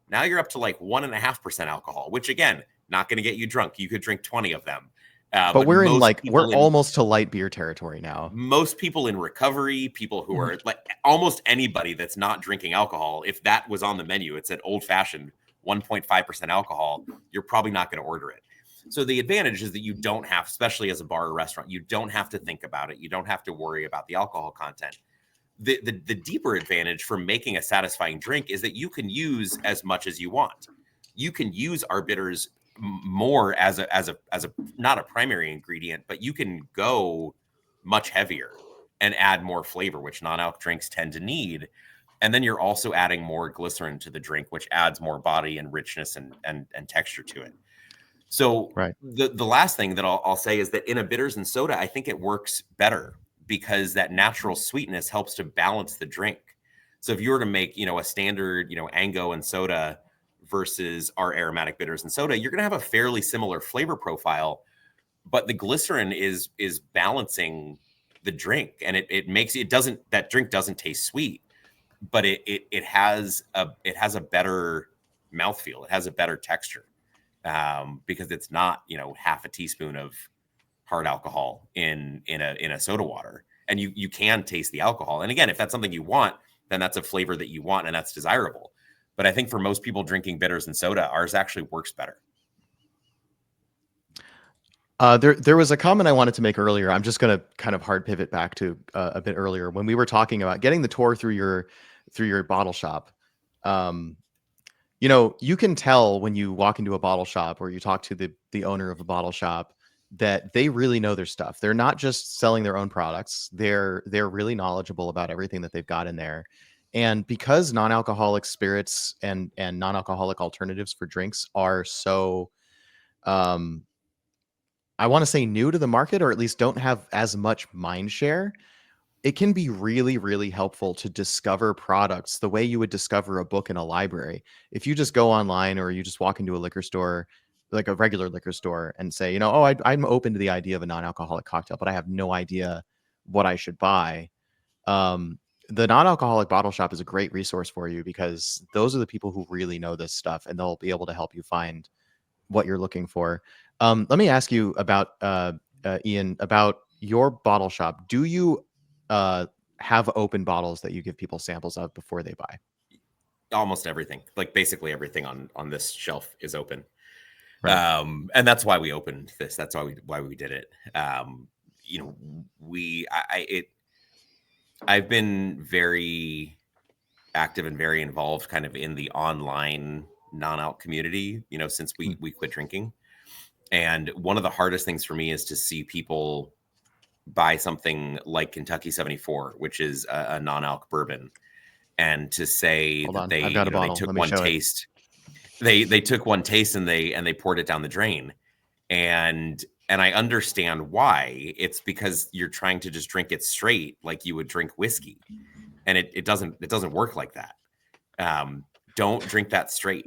now you're up to like 1.5% alcohol, which again, not going to get you drunk. You could drink 20 of them. But we're almost to light beer territory now. Most people in recovery, people who are like almost anybody that's not drinking alcohol, if that was on the menu, it said old fashioned 1.5% alcohol, you're probably not going to order it. So the advantage is that you don't have, especially as a bar or restaurant, you don't have to think about it. You don't have to worry about the alcohol content. The deeper advantage for making a satisfying drink is that you can use as much as you want. You can use our bitters more as a not a primary ingredient, but you can go much heavier and add more flavor, which non-alc drinks tend to need. And then you're also adding more glycerin to the drink, which adds more body and richness and texture to it. So the last thing that I'll say is that in a bitters and soda, I think it works better because that natural sweetness helps to balance the drink. So if you were to make, a standard, Ango and soda versus our aromatic bitters and soda, you're going to have a fairly similar flavor profile, but the glycerin is balancing the drink, and that drink doesn't taste sweet, but it has a better mouthfeel. It has a better texture because it's not, half a teaspoon of hard alcohol in a soda water, and you can taste the alcohol. And again, if that's something you want, then that's a flavor that you want and that's desirable. But I think for most people drinking bitters and soda, ours actually works better. There was a comment I wanted to make earlier. I'm just going to kind of hard pivot back to a bit earlier when we were talking about getting the tour through your bottle shop. You can tell when you walk into a bottle shop or you talk to the owner of a bottle shop that they really know their stuff. They're not just selling their own products. They're really knowledgeable about everything that they've got in there. And because non-alcoholic spirits and non-alcoholic alternatives for drinks are so, I want to say new to the market, or at least don't have as much mind share, it can be really, really helpful to discover products the way you would discover a book in a library. If you just go online or you just walk into a liquor store, like a regular liquor store, and say, I'm open to the idea of a non-alcoholic cocktail, but I have no idea what I should buy. The non-alcoholic bottle shop is a great resource for you because those are the people who really know this stuff, and they'll be able to help you find what you're looking for. Let me ask you about Ian, about your bottle shop. Do you have open bottles that you give people samples of before they buy? Almost everything, like basically everything on this shelf is open. Right. And that's why we opened this. That's why we did it. I've been very active and very involved kind of in the online non-alc community, since we quit drinking. And one of the hardest things for me is to see people buy something like Kentucky 74, which is a non-alc bourbon, and to say that they took one taste. They took one taste and they poured it down the drain. And I understand why. It's because you're trying to just drink it straight like you would drink whiskey. And it doesn't work like that. Don't drink that straight.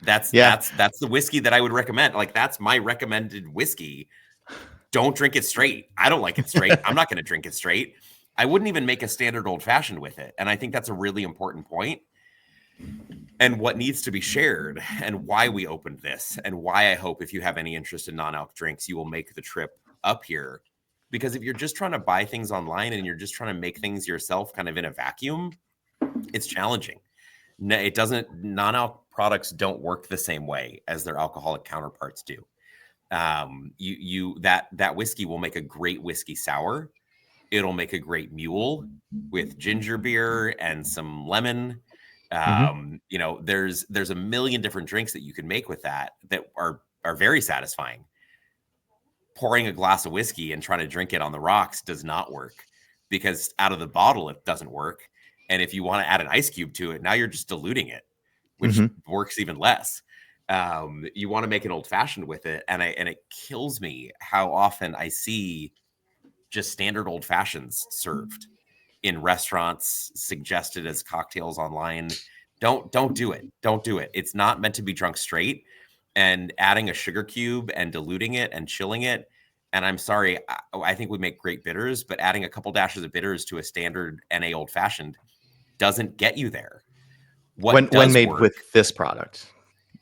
That's Yeah. that's the whiskey that I would recommend. Like, that's my recommended whiskey. Don't drink it straight. I don't like it straight. I'm not going to drink it straight. I wouldn't even make a standard old fashioned with it. And I think that's a really important point. And what needs to be shared, and why we opened this, and why I hope if you have any interest in non-alc drinks, you will make the trip up here. Because if you're just trying to buy things online and you're just trying to make things yourself kind of in a vacuum, it's challenging. It doesn't, non-alc products don't work the same way as their alcoholic counterparts do. That whiskey will make a great whiskey sour. It'll make a great mule with ginger beer and some lemon. There's a million different drinks that you can make with that are very satisfying. Pouring a glass of whiskey and trying to drink it on the rocks does not work, because out of the bottle it doesn't work. And if you want to add an ice cube to it, now you're just diluting it, which works even less. You want to make an old fashioned with it, and it kills me how often I see just standard old fashions served in restaurants, suggested as cocktails online. Don't do it. Don't do it. It's not meant to be drunk straight. And adding a sugar cube and diluting it and chilling it. And I'm sorry, I think we make great bitters, but adding a couple dashes of bitters to a standard NA old fashioned doesn't get you there. When made with this product,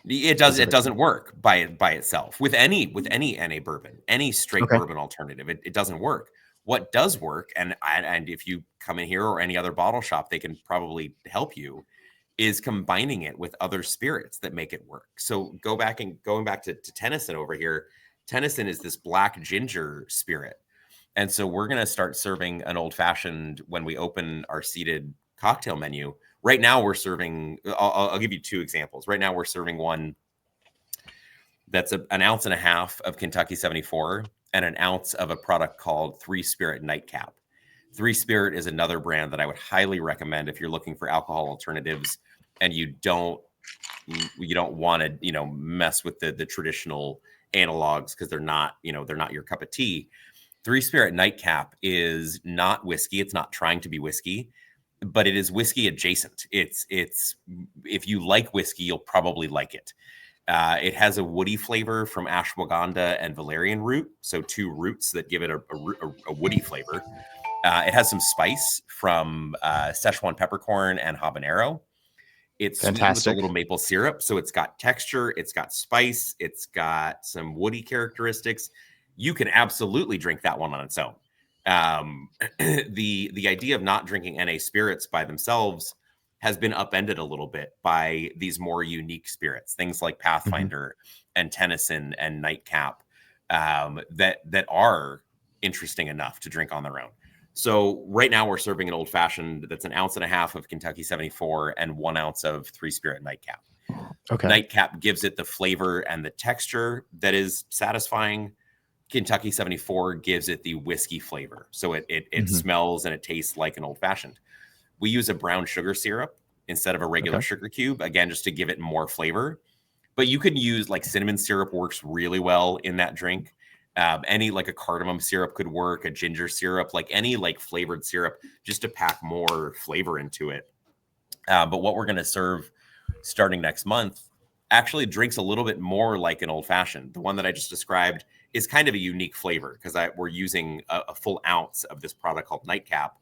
it doesn't work by itself with any NA bourbon, any straight bourbon alternative. It doesn't work. What does work, and if you come in here or any other bottle shop, they can probably help you, is combining it with other spirits that make it work. So going back to Tennyson over here, Tennyson is this black ginger spirit. And so we're going to start serving an old fashioned when we open our seated cocktail menu. Right now we're serving, I'll give you two examples. Right now we're serving one that's an ounce and a half of Kentucky 74 and an ounce of a product called 3 Spirit Nightcap. 3 Spirit is another brand that I would highly recommend if you're looking for alcohol alternatives and you don't want to, mess with the traditional analogs, because they're not your cup of tea. 3 Spirit Nightcap is not whiskey. It's not trying to be whiskey, but it is whiskey adjacent. It's if you like whiskey, you'll probably like it. It has a woody flavor from ashwagandha and valerian root, so 2 roots that give it a woody flavor. It has some spice from Szechuan peppercorn and habanero. It's sweetened with a little maple syrup, so it's got texture, it's got spice, it's got some woody characteristics. You can absolutely drink that one on its own. The idea of not drinking NA spirits by themselves has been upended a little bit by these more unique spirits, things like Pathfinder and Tennyson and Nightcap, that are interesting enough to drink on their own. So right now we're serving an old fashioned that's an ounce and a half of Kentucky 74 and 1 ounce of 3 Spirit Nightcap. Nightcap gives it the flavor and the texture that is satisfying. Kentucky 74 gives it the whiskey flavor. So it smells and it tastes like an old fashioned. We use a brown sugar syrup instead of a regular sugar cube, again, just to give it more flavor. But you could use, like, cinnamon syrup works really well in that drink. Any, like, a cardamom syrup could work, a ginger syrup, like any like flavored syrup, just to pack more flavor into it. But what we're going to serve starting next month actually drinks a little bit more like an old fashioned. The one that I just described is kind of a unique flavor because we're using a full ounce of this product called Nightcap.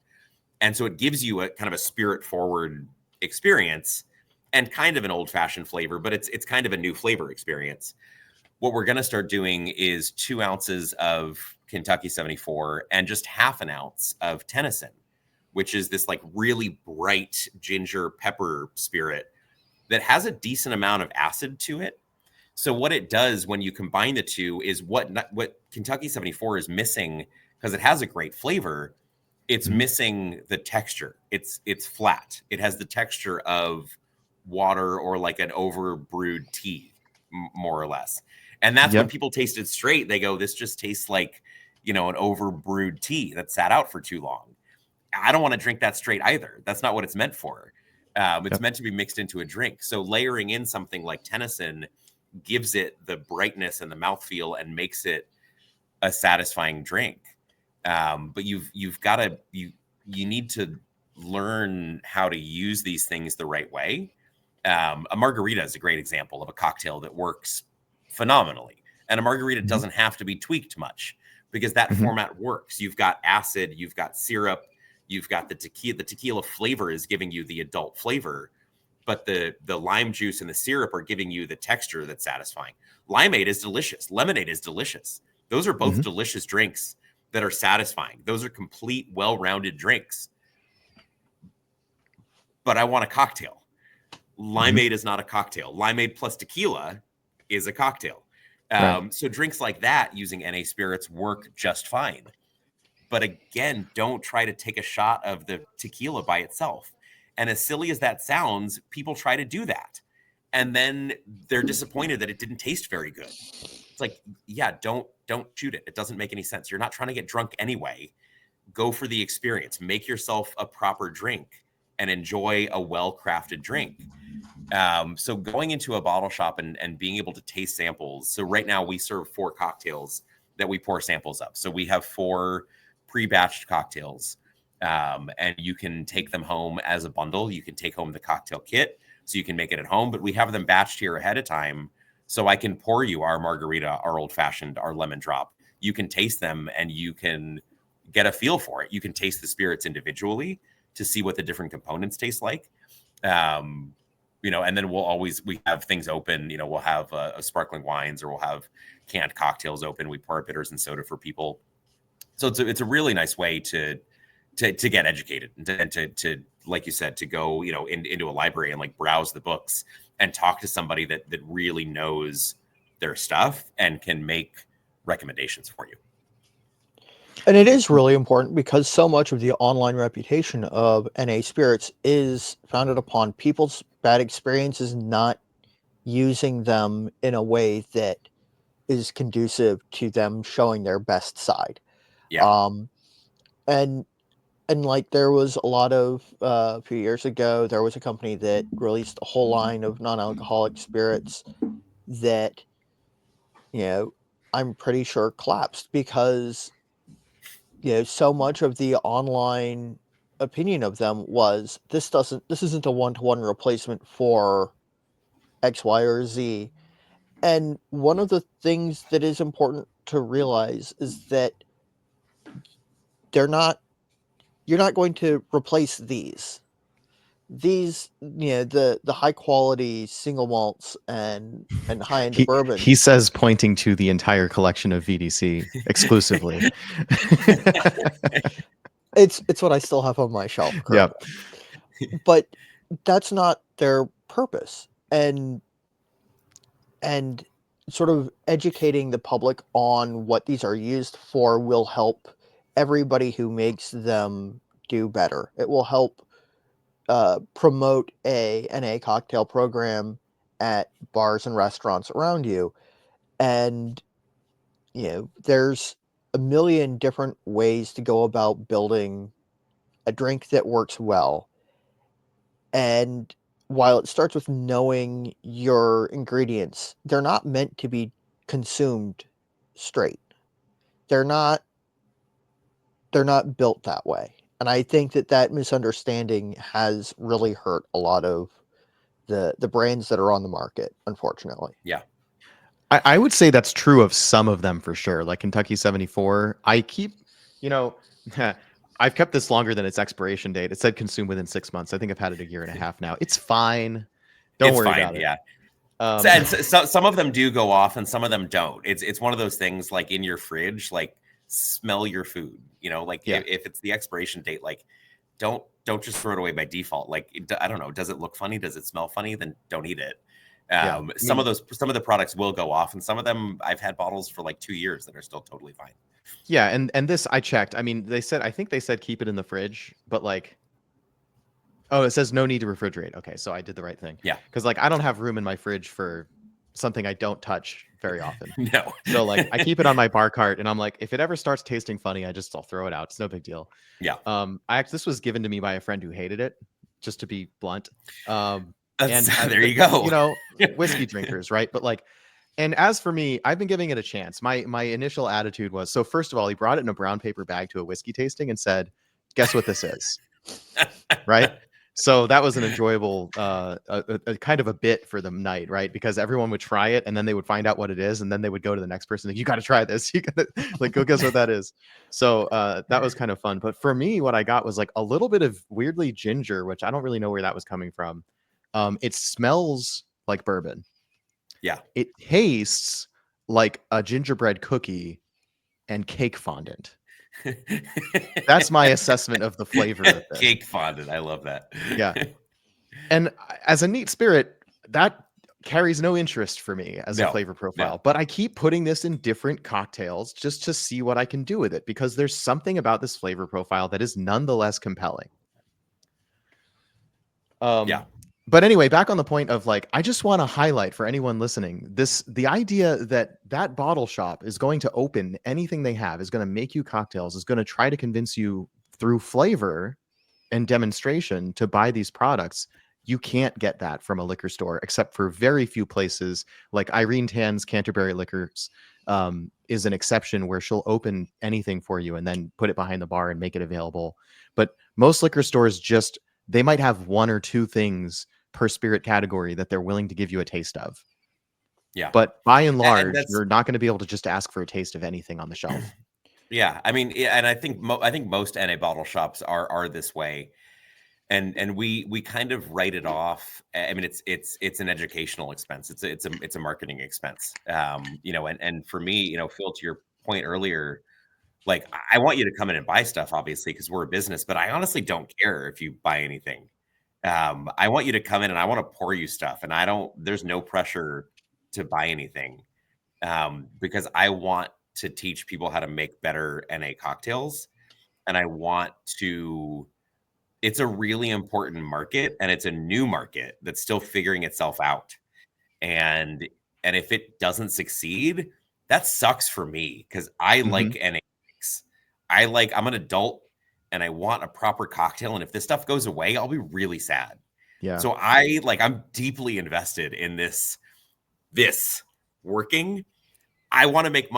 And so it gives you a kind of a spirit forward experience and kind of an old fashioned flavor, but it's kind of a new flavor experience. What we're going to start doing is 2 ounces of Kentucky 74 and just half an ounce of Tennyson, which is this like really bright ginger pepper spirit that has a decent amount of acid to it. So what it does when you combine the two is what Kentucky 74 is missing, because it has a great flavor. It's missing the texture. It's flat. It has the texture of water or like an overbrewed tea, more or less. And that's when people taste it straight, they go, this just tastes like, an overbrewed tea that sat out for too long. I don't want to drink that straight either. That's not what it's meant for. It's meant to be mixed into a drink. So layering in something like Tennyson gives it the brightness and the mouthfeel and makes it a satisfying drink. But you need to learn how to use these things the right way. A margarita is a great example of a cocktail that works phenomenally. And a margarita doesn't have to be tweaked much because that format works. You've got acid, you've got syrup, you've got the tequila. The tequila flavor is giving you the adult flavor, but the lime juice and the syrup are giving you the texture that's satisfying. Limeade is delicious. Lemonade is delicious. Those are both delicious drinks that are satisfying. Those are complete, well-rounded drinks. But I want a cocktail. Limeade is not a cocktail. Limeade plus tequila is a cocktail. So drinks like that using NA spirits work just fine. But again, don't try to take a shot of the tequila by itself. And as silly as that sounds, people try to do that. And then they're disappointed that it didn't taste very good. It's like, yeah, don't shoot it. It doesn't make any sense. You're not trying to get drunk anyway. Go for the experience. Make yourself a proper drink and enjoy a well-crafted drink. So going into a bottle shop and being able to taste samples. So right now we serve 4 cocktails that we pour samples of. So we have 4 pre-batched cocktails, and you can take them home as a bundle. You can take home the cocktail kit so you can make it at home, but we have them batched here ahead of time so I can pour you our margarita, our old fashioned, our lemon drop. You can taste them and you can get a feel for it. You can taste the spirits individually to see what the different components taste like. And then we have things open, we'll have sparkling wines, or we'll have canned cocktails open. We pour bitters and soda for people. So it's a really nice way to get educated and to like you said, to go, into a library and like browse the books and talk to somebody that really knows their stuff and can make recommendations for you. And it is really important because so much of the online reputation of NA spirits is founded upon people's bad experiences not using them in a way that is conducive to them showing their best side. Yeah. And like there was a lot of a few years ago, there was a company that released a whole line of non-alcoholic spirits that, I'm pretty sure collapsed because, so much of the online opinion of them was this isn't a one-to-one replacement for X, Y, or Z. And one of the things that is important to realize is that you're not going to replace these, the high quality single malts and high end bourbon. He says, pointing to the entire collection of VDC exclusively. It's what I still have on my shelf currently. But that's not their purpose. And sort of educating the public on what these are used for will help everybody who makes them do better. It will help promote a NA cocktail program at bars and restaurants around you. And, there's a million different ways to go about building a drink that works well. And while it starts with knowing your ingredients, they're not meant to be consumed straight. They're not built that way. And I think that misunderstanding has really hurt a lot of the brands that are on the market, unfortunately. Yeah. I would say that's true of some of them for sure. Like Kentucky 74. I keep, I've kept this longer than its expiration date. It said consume within 6 months. I think I've had it a year and a half now. It's fine. Don't worry about it. Yeah. And so some of them do go off and some of them don't. It's one of those things like in your fridge, like smell your food, if it's the expiration date, like don't just throw it away by default. Like, I don't know. Does it look funny? Does it smell funny? Then don't eat it. Some of the products will go off, and some of them I've had bottles for like 2 years that are still totally fine. Yeah. And this I checked. I mean, I think they said keep it in the fridge, but like, oh, it says no need to refrigerate. Okay. So I did the right thing. Yeah. Cause like, I don't have room in my fridge for something I don't touch very often. No. So like I keep it on my bar cart and I'm like, if it ever starts tasting funny, I'll throw it out. It's no big deal. Yeah. This was given to me by a friend who hated it, just to be blunt. There you go. Whiskey drinkers, right? But like, and as for me, I've been giving it a chance. My initial attitude was, so first of all, he brought it in a brown paper bag to a whiskey tasting and said, guess what this is? Right? So that was an enjoyable, a kind of a bit for the night, right? Because everyone would try it, and then they would find out what it is, and then they would go to the next person, like, "You gotta try this. You gotta like, go guess what that is." So, that was kind of fun. But for me, what I got was, like, a little bit of weirdly ginger, which I don't really know where that was coming from. It smells like bourbon. Yeah. It tastes like a gingerbread cookie and cake fondant. That's my assessment of the flavor of this. Cake fondant. I love that. Yeah. And as a neat spirit, that carries no interest for me as a No, flavor no. profile. But I keep putting this in different cocktails just to see what I can do with it, because there's something about this flavor profile that is nonetheless compelling. Yeah. But anyway, back on the point of, like, I just want to highlight for anyone listening, the idea that that bottle shop is going to open anything they have, is going to make you cocktails, is going to try to convince you through flavor and demonstration to buy these products. You can't get that from a liquor store, except for very few places. Like Irene Tan's Canterbury Liquors is an exception, where she'll open anything for you and then put it behind the bar and make it available. But most liquor stores they might have one or two things per spirit category that they're willing to give you a taste of. Yeah. But by and And large, that's, you're not going to be able to just ask for a taste of anything on the shelf. yeah. I mean, and I think most NA bottle shops are this way. And we kind of write it off. I mean, it's an educational expense. It's a marketing expense. And for me, Phil, to your point earlier, like, I want you to come in and buy stuff, obviously, because we're a business, but I honestly don't care if you buy anything. I want you to come in and I want to pour you stuff, and there's no pressure to buy anything, because I want to teach people how to make better NA cocktails. And it's a really important market, and it's a new market that's still figuring itself out. And if it doesn't succeed, that sucks for me, because I like NA. I'm an adult and I want a proper cocktail. And if this stuff goes away, I'll be really sad. Yeah. So I'm deeply invested in this working. I want to make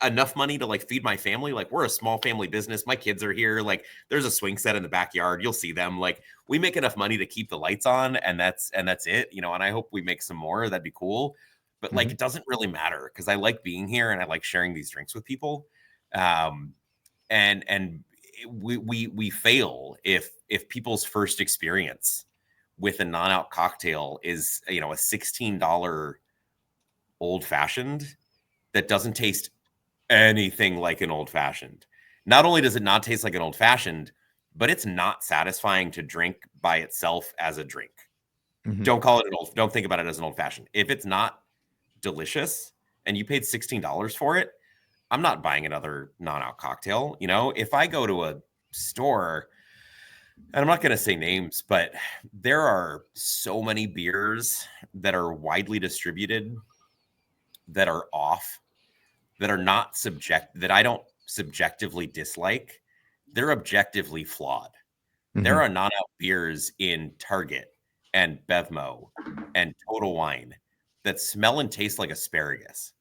enough money to, like, feed my family. Like, we're a small family business. My kids are here. Like, there's a swing set in the backyard. You'll see them. Like, we make enough money to keep the lights on, and that's it. And I hope we make some more. That'd be cool. But like, it doesn't really matter, because I like being here and I like sharing these drinks with people. And we fail if people's first experience with a non-alc cocktail is, a $16 old fashioned that doesn't taste anything like an old fashioned. Not only does it not taste like an old fashioned, but it's not satisfying to drink by itself as a drink. Don't think about it as an old fashioned. If it's not delicious and you paid $16 for it, I'm not buying another non-alc cocktail. If I go to a store, and I'm not going to say names, but there are so many beers that are widely distributed that are off, that are not that I don't subjectively dislike. They're objectively flawed. There are non-alc beers in Target and Bevmo and Total Wine that smell and taste like asparagus.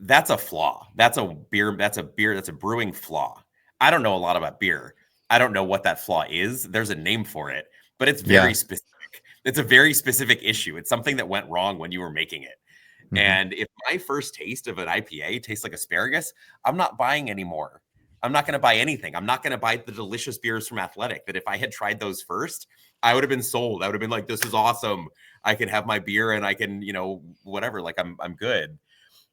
That's a flaw. That's a brewing flaw. I don't know a lot about beer. I don't know what that flaw is. There's a name for it, but it's very specific. It's a very specific issue. It's something that went wrong when you were making it. And if my first taste of an IPA tastes like asparagus, I'm not buying anymore. I'm not going to buy anything. I'm not going to buy the delicious beers from Athletic that if I had tried those first, I would have been sold. I would have been like, this is awesome. I can have my beer and I can, whatever, like I'm good.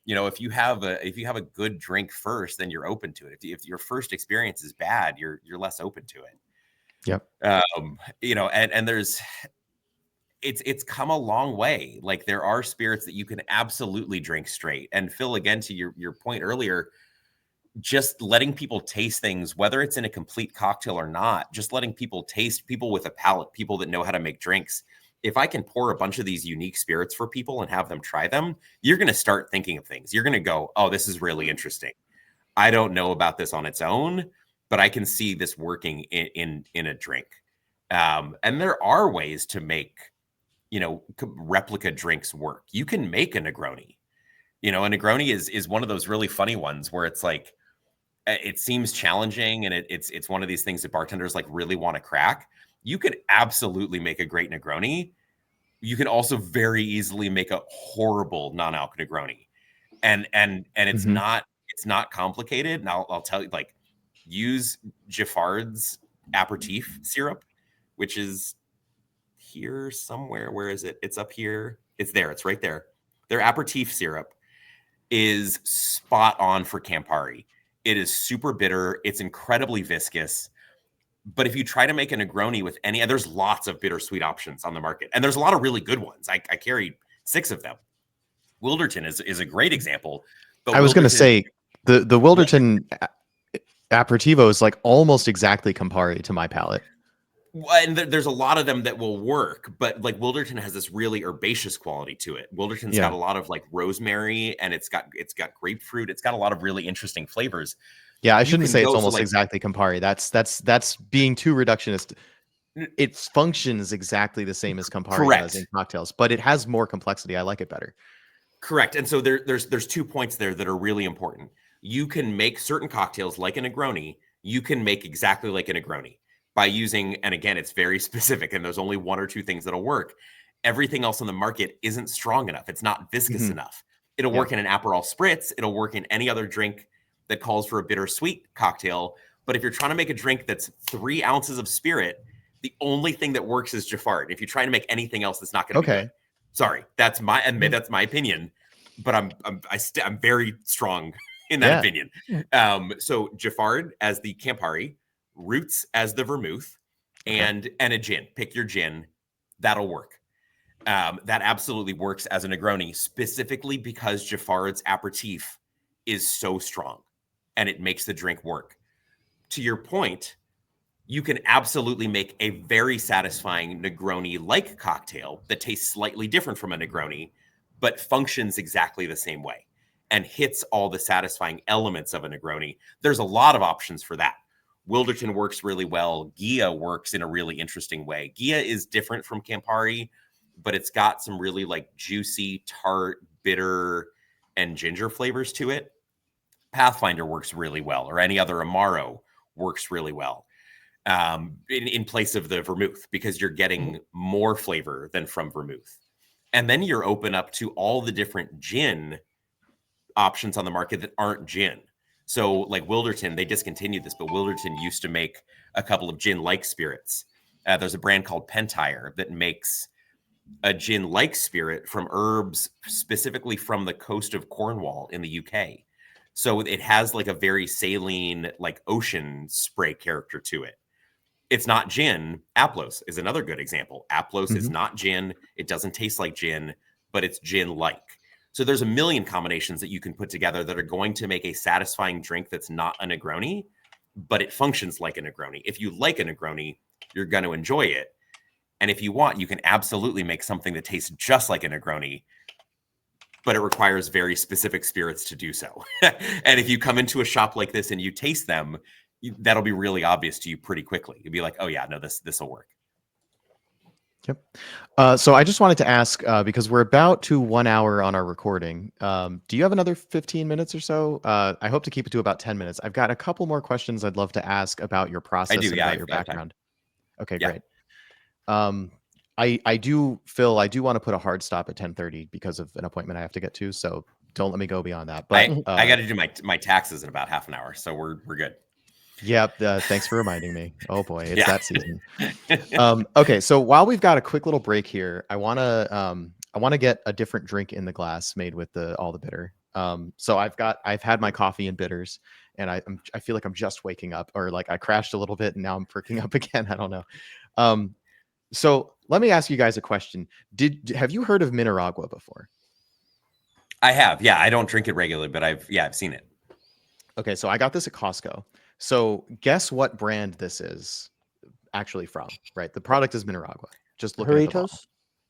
If you have a good drink first, then you're open to it. If your first experience is bad, you're less open to it. Yep. And it's come a long way. Like, there are spirits that you can absolutely drink straight. And Phil, again, to your point earlier, just letting people taste things, whether it's in a complete cocktail or not, just letting people taste, people with a palate, people that know how to make drinks. If I can pour a bunch of these unique spirits for people and have them try them, you're going to start thinking of things. You're going to go, oh, this is really interesting. I don't know about this on its own, but I can see this working in a drink. And there are ways to make, replica drinks work. You can make a Negroni. A Negroni is one of those really funny ones where it's like, it seems challenging, and it's one of these things that bartenders like really want to crack. You could absolutely make a great Negroni. You can also very easily make a horrible non-alc Negroni. And it's not complicated. And I'll tell you, like, use Giffard's aperitif syrup, which is here somewhere. Where is it? It's up here. It's there. It's right there. Their aperitif syrup is spot on for Campari. It is super bitter. It's incredibly viscous. But if you try to make a Negroni with there's lots of bittersweet options on the market. And there's a lot of really good ones. I carry 6 of them. Wilderton is a great example. But I was going to say the Wilderton aperitivo is like almost exactly Campari to my palate. And there's a lot of them that will work, but like Wilderton has this really herbaceous quality to it. Wilderton's got a lot of like rosemary, and it's got grapefruit. It's got a lot of really interesting flavors. Yeah, I shouldn't say it's almost exactly Campari. That's being too reductionist. It functions exactly the same as Campari does in cocktails, but it has more complexity. I like it better. Correct. And so there's 2 points there that are really important. You can make certain cocktails like a Negroni. You can make exactly like a Negroni by using, and again, it's very specific, and there's only 1 or 2 things that'll work. Everything else on the market isn't strong enough. It's not viscous enough. It'll work in an Aperol Spritz. It'll work in any other drink that calls for a bittersweet cocktail. But if you're trying to make a drink that's 3 ounces of spirit, the only thing that works is Giffard. If you try to make anything else, that's not going to be good. Sorry, that's my opinion, but I'm very strong in that opinion. So Giffard as the Campari, Roots as the vermouth, and a gin. Pick your gin. That'll work. That absolutely works as a Negroni, specifically because Giffard's aperitif is so strong, and it makes the drink work. To your point, you can absolutely make a very satisfying Negroni-like cocktail that tastes slightly different from a Negroni, but functions exactly the same way and hits all the satisfying elements of a Negroni. There's a lot of options for that. Wilderton works really well. Ghia works in a really interesting way. Ghia is different from Campari, but it's got some really like juicy, tart, bitter, and ginger flavors to it. Pathfinder works really well, or any other Amaro works really well in place of the vermouth, because you're getting more flavor than from vermouth. And then you're open up to all the different gin options on the market that aren't gin. So like Wilderton, they discontinued this, but Wilderton used to make a couple of gin-like spirits. There's a brand called Pentire that makes a gin-like spirit from herbs, specifically from the coast of Cornwall in the UK. So it has like a very saline, like ocean spray character to it. It's not gin. Aplos is another good example. Aplos is not gin. It doesn't taste like gin, but it's gin-like. So there's a million combinations that you can put together that are going to make a satisfying drink that's not a Negroni, but it functions like a Negroni. If you like a Negroni, you're going to enjoy it. And if you want, you can absolutely make something that tastes just like a Negroni, but it requires very specific spirits to do so. And if you come into a shop like this and you taste them, that'll be really obvious to you pretty quickly. You'll be like, oh yeah, no, this will work. Yep. So I just wanted to ask, because we're about to 1 hour on our recording, do you have another 15 minutes or so? I hope to keep it to about 10 minutes. I've got a couple more questions I'd love to ask about your process and about your background. Okay, great. I do, Phil, I do want to put a hard stop at 10:30 because of an appointment I have to get to. So don't let me go beyond that. But I got to do my taxes in about half an hour. So we're good. Yep. Thanks for reminding me. Oh boy, it's that season. Okay, so while we've got a quick little break here, I want to get a different drink in the glass made with all the bitter. So I've had my coffee and bitters, and I feel like I'm just waking up, or like I crashed a little bit and now I'm perking up again. I don't know. So let me ask you guys a question. Have you heard of Mineragua before? I have. Yeah, I don't drink it regularly, but I've seen it. Okay, so I got this at Costco. So guess what brand this is actually from, right? The product is Mineragua. Just look at the bottle.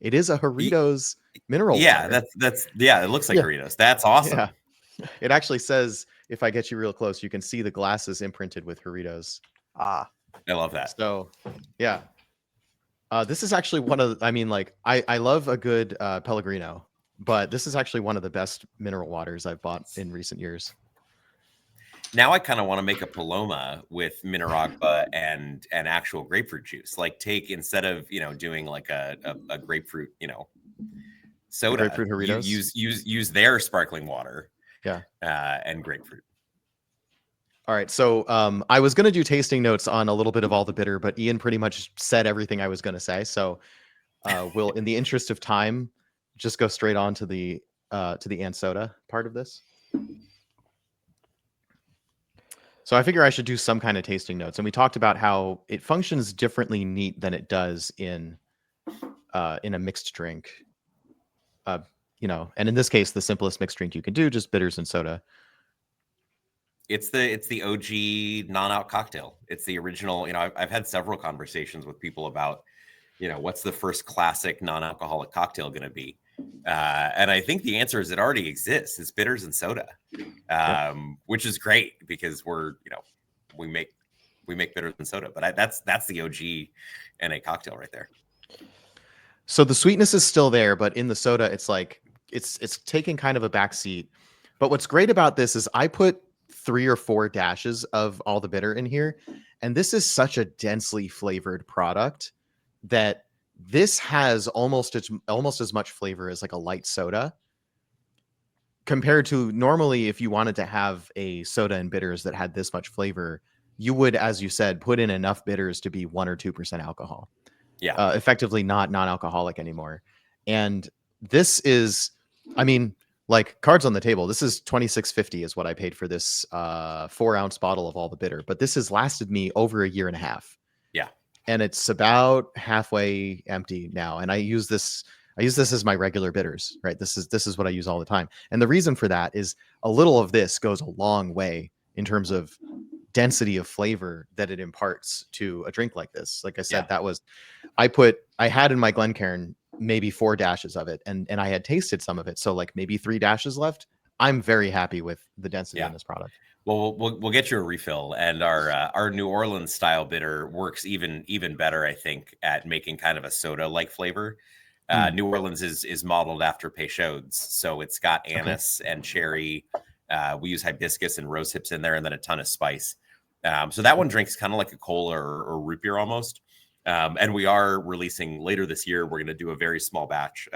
It is a Jarritos mineral water. That's it looks like Jarritos. That's awesome. Yeah. It actually says, if I get you real close, you can see the glasses imprinted with Jarritos. I love that. So yeah. This is actually one of, I love a good Pellegrino, but this is actually one of the best mineral waters I've bought in recent years. Now I kind of want to make a Paloma with Mineragua and actual grapefruit juice. Like take, instead of, doing like a grapefruit, The soda, grapefruit you Doritos. use their sparkling water, Yeah. and grapefruit. All right. So I was going to do tasting notes on a little bit of all the bitter, but Ian pretty much said everything I was going to say. So we'll, in the interest of time, just go straight on to the and soda part of this. So I figure I should do some kind of tasting notes, and we talked about how it functions differently neat than it does in a mixed drink. And in this case, the simplest mixed drink you can do, just bitters and soda. It's the OG non-alc cocktail. It's the original. I've had several conversations with people about, what's the first classic non-alcoholic cocktail going to be? And I think the answer is it already exists. It's bitters and soda, which is great because we make bitters and soda. But that's the OG NA cocktail right there. So the sweetness is still there, but in the soda, it's like it's taking kind of a backseat. But what's great about this is I put 3 or 4 dashes of all the bitter in here, and this is such a densely flavored product that this has almost as much flavor as like a light soda, compared to normally if you wanted to have a soda and bitters that had this much flavor, you would, as you said, put in enough bitters to be 1 or 2% alcohol. Yeah. Effectively not non-alcoholic anymore. And this is, I mean, like, cards on the table, this is $26.50 is what I paid for this 4-ounce bottle of all the bitter, but this has lasted me over a year and a half. Yeah. And it's about halfway empty now. And I use this as my regular bitters, right? This is what I use all the time. And the reason for that is a little of this goes a long way in terms of density of flavor that it imparts to a drink like this. Like I said, that was, I had in my Glencairn maybe 4 dashes of it, and I had tasted some of it. So like maybe 3 dashes left. I'm very happy with the density in this product. Well, we'll get you a refill, and our New Orleans style bitter works even better, I think, at making kind of a soda like flavor. New Orleans is modeled after Peychaud's, so it's got anise and cherry. We use hibiscus and rose hips in there, and then a ton of spice. So that one drinks kind of like a cola or root beer almost. And we are releasing later this year. We're going to do a very small batch,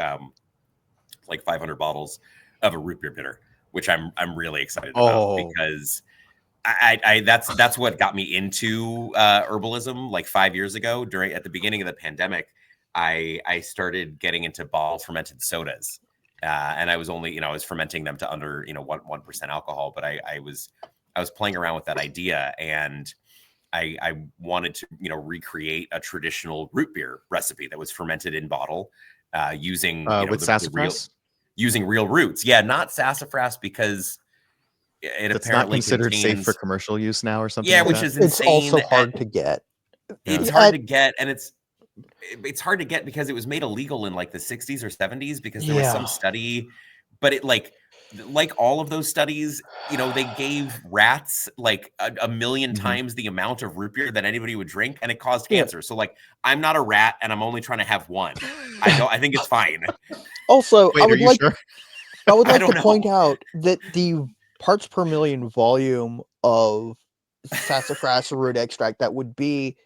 like 500 bottles of a root beer bitter, which I'm really excited about, because I that's what got me into herbalism like 5 years ago. At the beginning of the pandemic, I started getting into bottle fermented sodas, and I was only I was fermenting them to under 1% alcohol, but I was playing around with that idea, and I wanted to recreate a traditional root beer recipe that was fermented in bottle, using with sassafras. Using real roots. Yeah, not sassafras, because it's apparently not considered safe for commercial use now or something. Yeah, like which that. is insane. It's also hard to get. It's hard to get, and it's hard to get because it was made illegal in like the 60s or 70s because there was some study, but it like all of those studies, they gave rats like a million times the amount of root beer that anybody would drink, and it caused cancer. So like, I'm not a rat, and I'm only trying to have one. I think it's fine. Also, wait, I would like sure? to point out that the parts per million volume of sassafras root extract that would be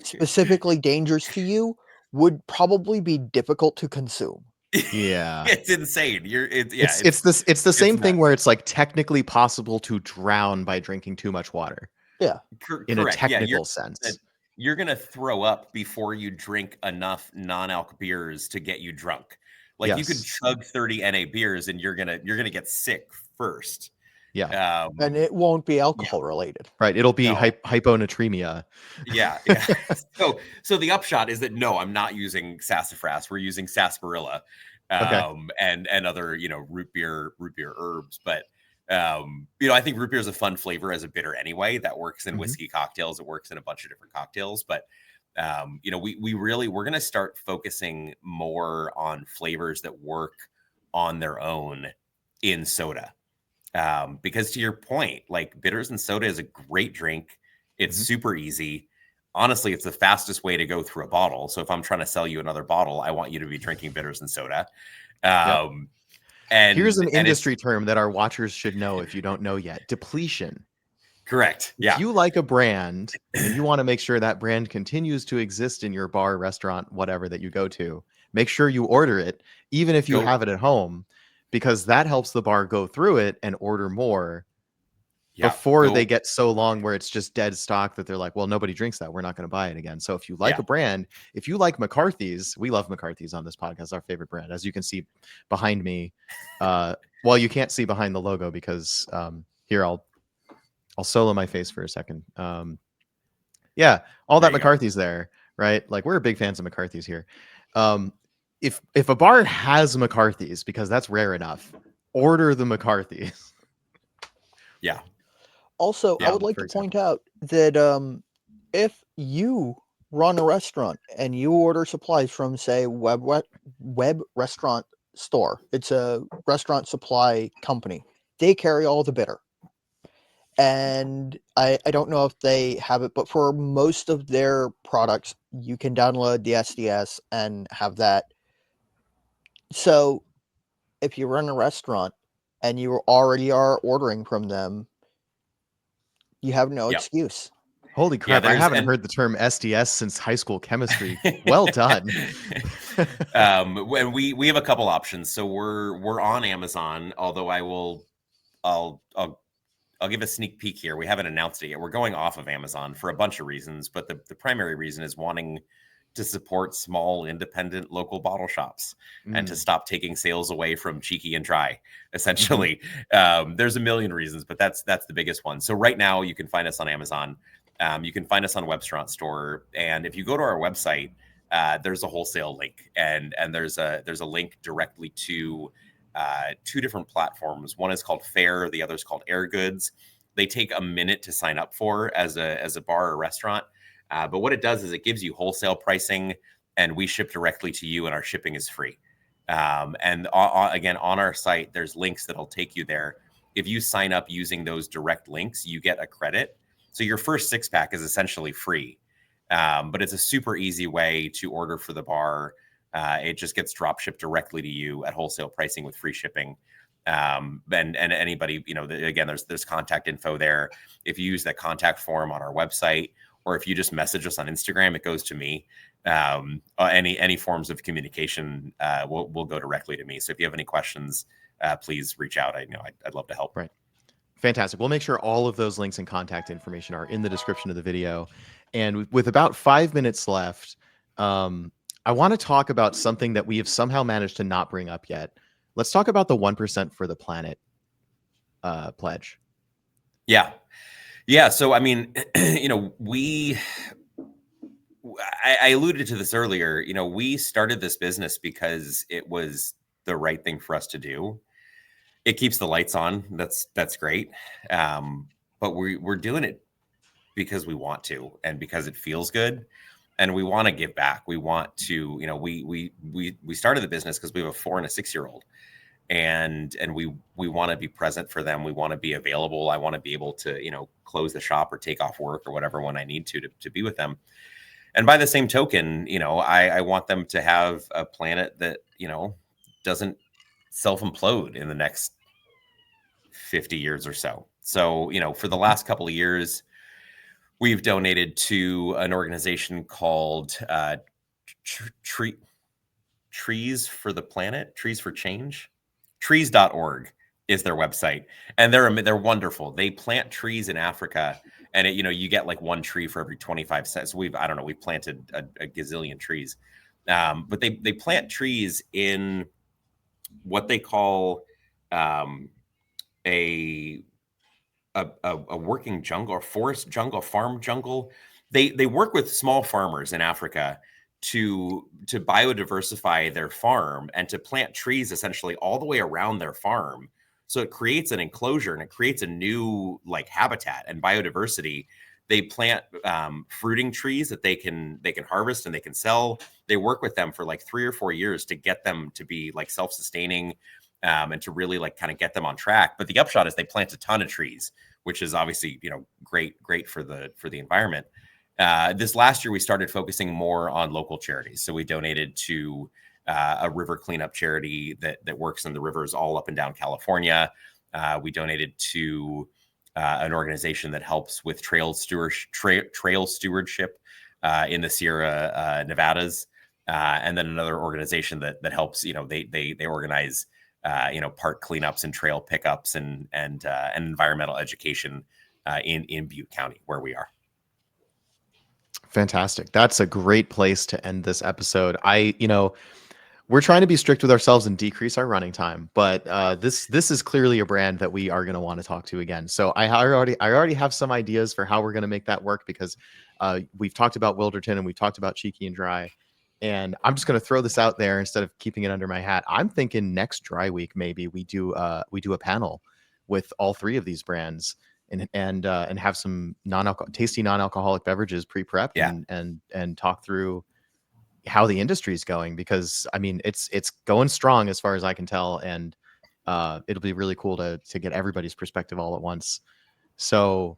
specifically dangerous to you would probably be difficult to consume. Yeah, it's insane. It's the same thing where it's like technically possible to drown by drinking too much water. Yeah, in a technical sense. You're gonna throw up before you drink enough non-alc beers to get you drunk. Like, you could chug 30 NA beers and you're gonna get sick first. Yeah, and it won't be alcohol related. Right, it'll be hyponatremia. Yeah. So the upshot is that no, I'm not using sassafras. We're using sarsaparilla, and other root beer herbs. But I think root beer is a fun flavor as a bitter anyway. That works in whiskey cocktails. It works in a bunch of different cocktails. But we're gonna start focusing more on flavors that work on their own in soda. Because to your point, like, bitters and soda is a great drink. It's super easy. Honestly, it's the fastest way to go through a bottle. So if I'm trying to sell you another bottle, I want you to be drinking bitters and soda. And here's an industry term that our watchers should know if you don't know yet: depletion. Correct. If Yeah. you like a brand and you want to make sure that brand continues to exist in your bar, restaurant, whatever that you go to, make sure you order it, even if you Go. have it at home, because that helps the bar go through it and order more Yeah. before they Go. get so long where it's just dead stock that they're like, well, nobody drinks that. We're not going to buy it again. So if you like Yeah. a brand, if you like McCarthy's, we love McCarthy's on this podcast, our favorite brand. As you can see behind me, well, you can't see behind the logo because here I'll solo my face for a second. Yeah, all There that you go. McCarthy's there, right? Like we're big fans of McCarthy's here. Um, if a bar has McCarthy's, because that's rare enough, order the McCarthy's. Yeah. Also, I would like For to example. point out that if you run a restaurant and you order supplies from, say, Web Restaurant Store, it's a restaurant supply company. They carry all the bitter. And I don't know if they have it, but for most of their products, you can download the SDS and have that. So if you run a restaurant and you already are ordering from them, you have no Yep. excuse. Holy Yeah. crap, I haven't heard the term SDS since high school chemistry. Well done. When we have a couple options. So we're on Amazon, although I'll give a sneak peek here. We haven't announced it yet. We're going off of Amazon for a bunch of reasons, but the primary reason is wanting to support small, independent, local bottle shops and to stop taking sales away from Cheeky and Dry, essentially. There's a million reasons, but that's the biggest one. So right now you can find us on Amazon. You can find us on Webstaurant Store. And if you go to our website, there's a wholesale link, and there's a link directly to two different platforms. One is called Fair, the other is called Air Goods. They take a minute to sign up for as a bar or restaurant. But what it does is it gives you wholesale pricing, and we ship directly to you, and our shipping is free. And again, on our site, there's links that'll take you there. If you sign up using those direct links, you get a credit. So your first 6-pack is essentially free. But it's a super easy way to order for the bar. It just gets drop shipped directly to you at wholesale pricing with free shipping. And anybody, again, there's contact info there. If you use that contact form on our website, or if you just message us on Instagram, it goes to me. Any forms of communication will go directly to me. So if you have any questions, please reach out. I'd love to help. Right. Fantastic. We'll make sure all of those links and contact information are in the description of the video. And with about 5 minutes left, I want to talk about something that we have somehow managed to not bring up yet. Let's talk about the 1% for the planet pledge. Yeah. So, I mean, I alluded to this earlier. We started this business because it was the right thing for us to do. It keeps the lights on. That's great. But we're doing it because we want to, and because it feels good, and we want to give back. We want to, we started the business because we have a 4 and a 6-year-old, and we want to be present for them. We want to be available. I want to be able to, close the shop or take off work or whatever when I need to be with them. And by the same token, I want them to have a planet that, doesn't self-implode in the next 50 years or so. So, for the last couple of years, we've donated to an organization called Trees for the Planet, Trees for Change. Trees.org is their website, and they're wonderful. They plant trees in Africa, and you get like one tree for every 25 cents. We've planted a gazillion trees, but they plant trees in what they call a working jungle, or forest jungle, farm jungle. They work with small farmers in Africa to biodiversify their farm and to plant trees essentially all the way around their farm. So it creates an enclosure, and it creates a new habitat and biodiversity. They plant fruiting trees that they can harvest and they can sell. They work with them for 3 or 4 years to get them to be self-sustaining, and to really kind of get them on track. But the upshot is they plant a ton of trees, which is obviously great for the environment. This last year we started focusing more on local charities. So we donated to a river cleanup charity that works in the rivers all up and down California. We donated to an organization that helps with trail stewardship in the Sierra Nevadas, and then another organization that helps. They organize park cleanups and trail pickups and environmental education in Butte County, where we are. Fantastic. That's a great place to end this episode. We're trying to be strict with ourselves and decrease our running time, but this is clearly a brand that we are going to want to talk to again. So I already have some ideas for how we're going to make that work, because we've talked about Wilderton and we've talked about Cheeky and Dry, and I'm just going to throw this out there instead of keeping it under my hat. I'm thinking next Dry Week maybe we do a panel with all three of these brands and have some tasty non-alcoholic beverages pre-prepped Yeah. and talk through how the industry is going, because I mean it's going strong as far as I can tell, and it'll be really cool to get everybody's perspective all at once. So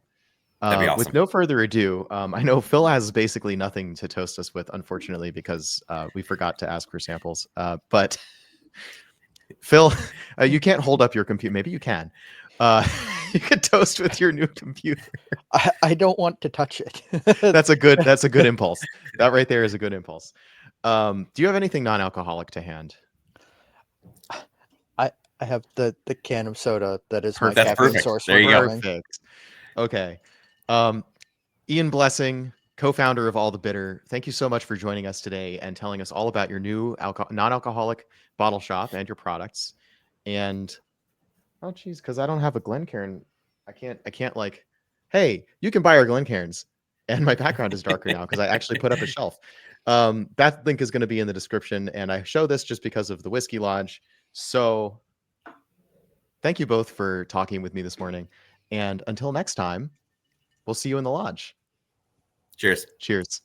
That'd be awesome. with no further ado, I know Phil has basically nothing to toast us with, unfortunately, because we forgot to ask for samples. But Phil, you can't hold up your computer. Maybe you can. You could toast with your new computer. I don't want to touch it. That's a good impulse. That right there is a good impulse. Do you have anything non-alcoholic to hand? I have the can of soda that is Perfect. my That's caffeine perfect. source. There for you go. running. Perfect. Okay. Ian Blessing, co-founder of All the Bitter, thank you so much for joining us today and telling us all about your new non-alcoholic bottle shop and your products. And oh geez, because I don't have a Glencairn, I can't like, hey, you can buy our Glencairns. And my background is darker now because I actually put up a shelf. That link is going to be in the description, and I show this just because of the Whiskey Lodge. So thank you both for talking with me this morning. And until next time, we'll see you in the lodge. Cheers. Cheers.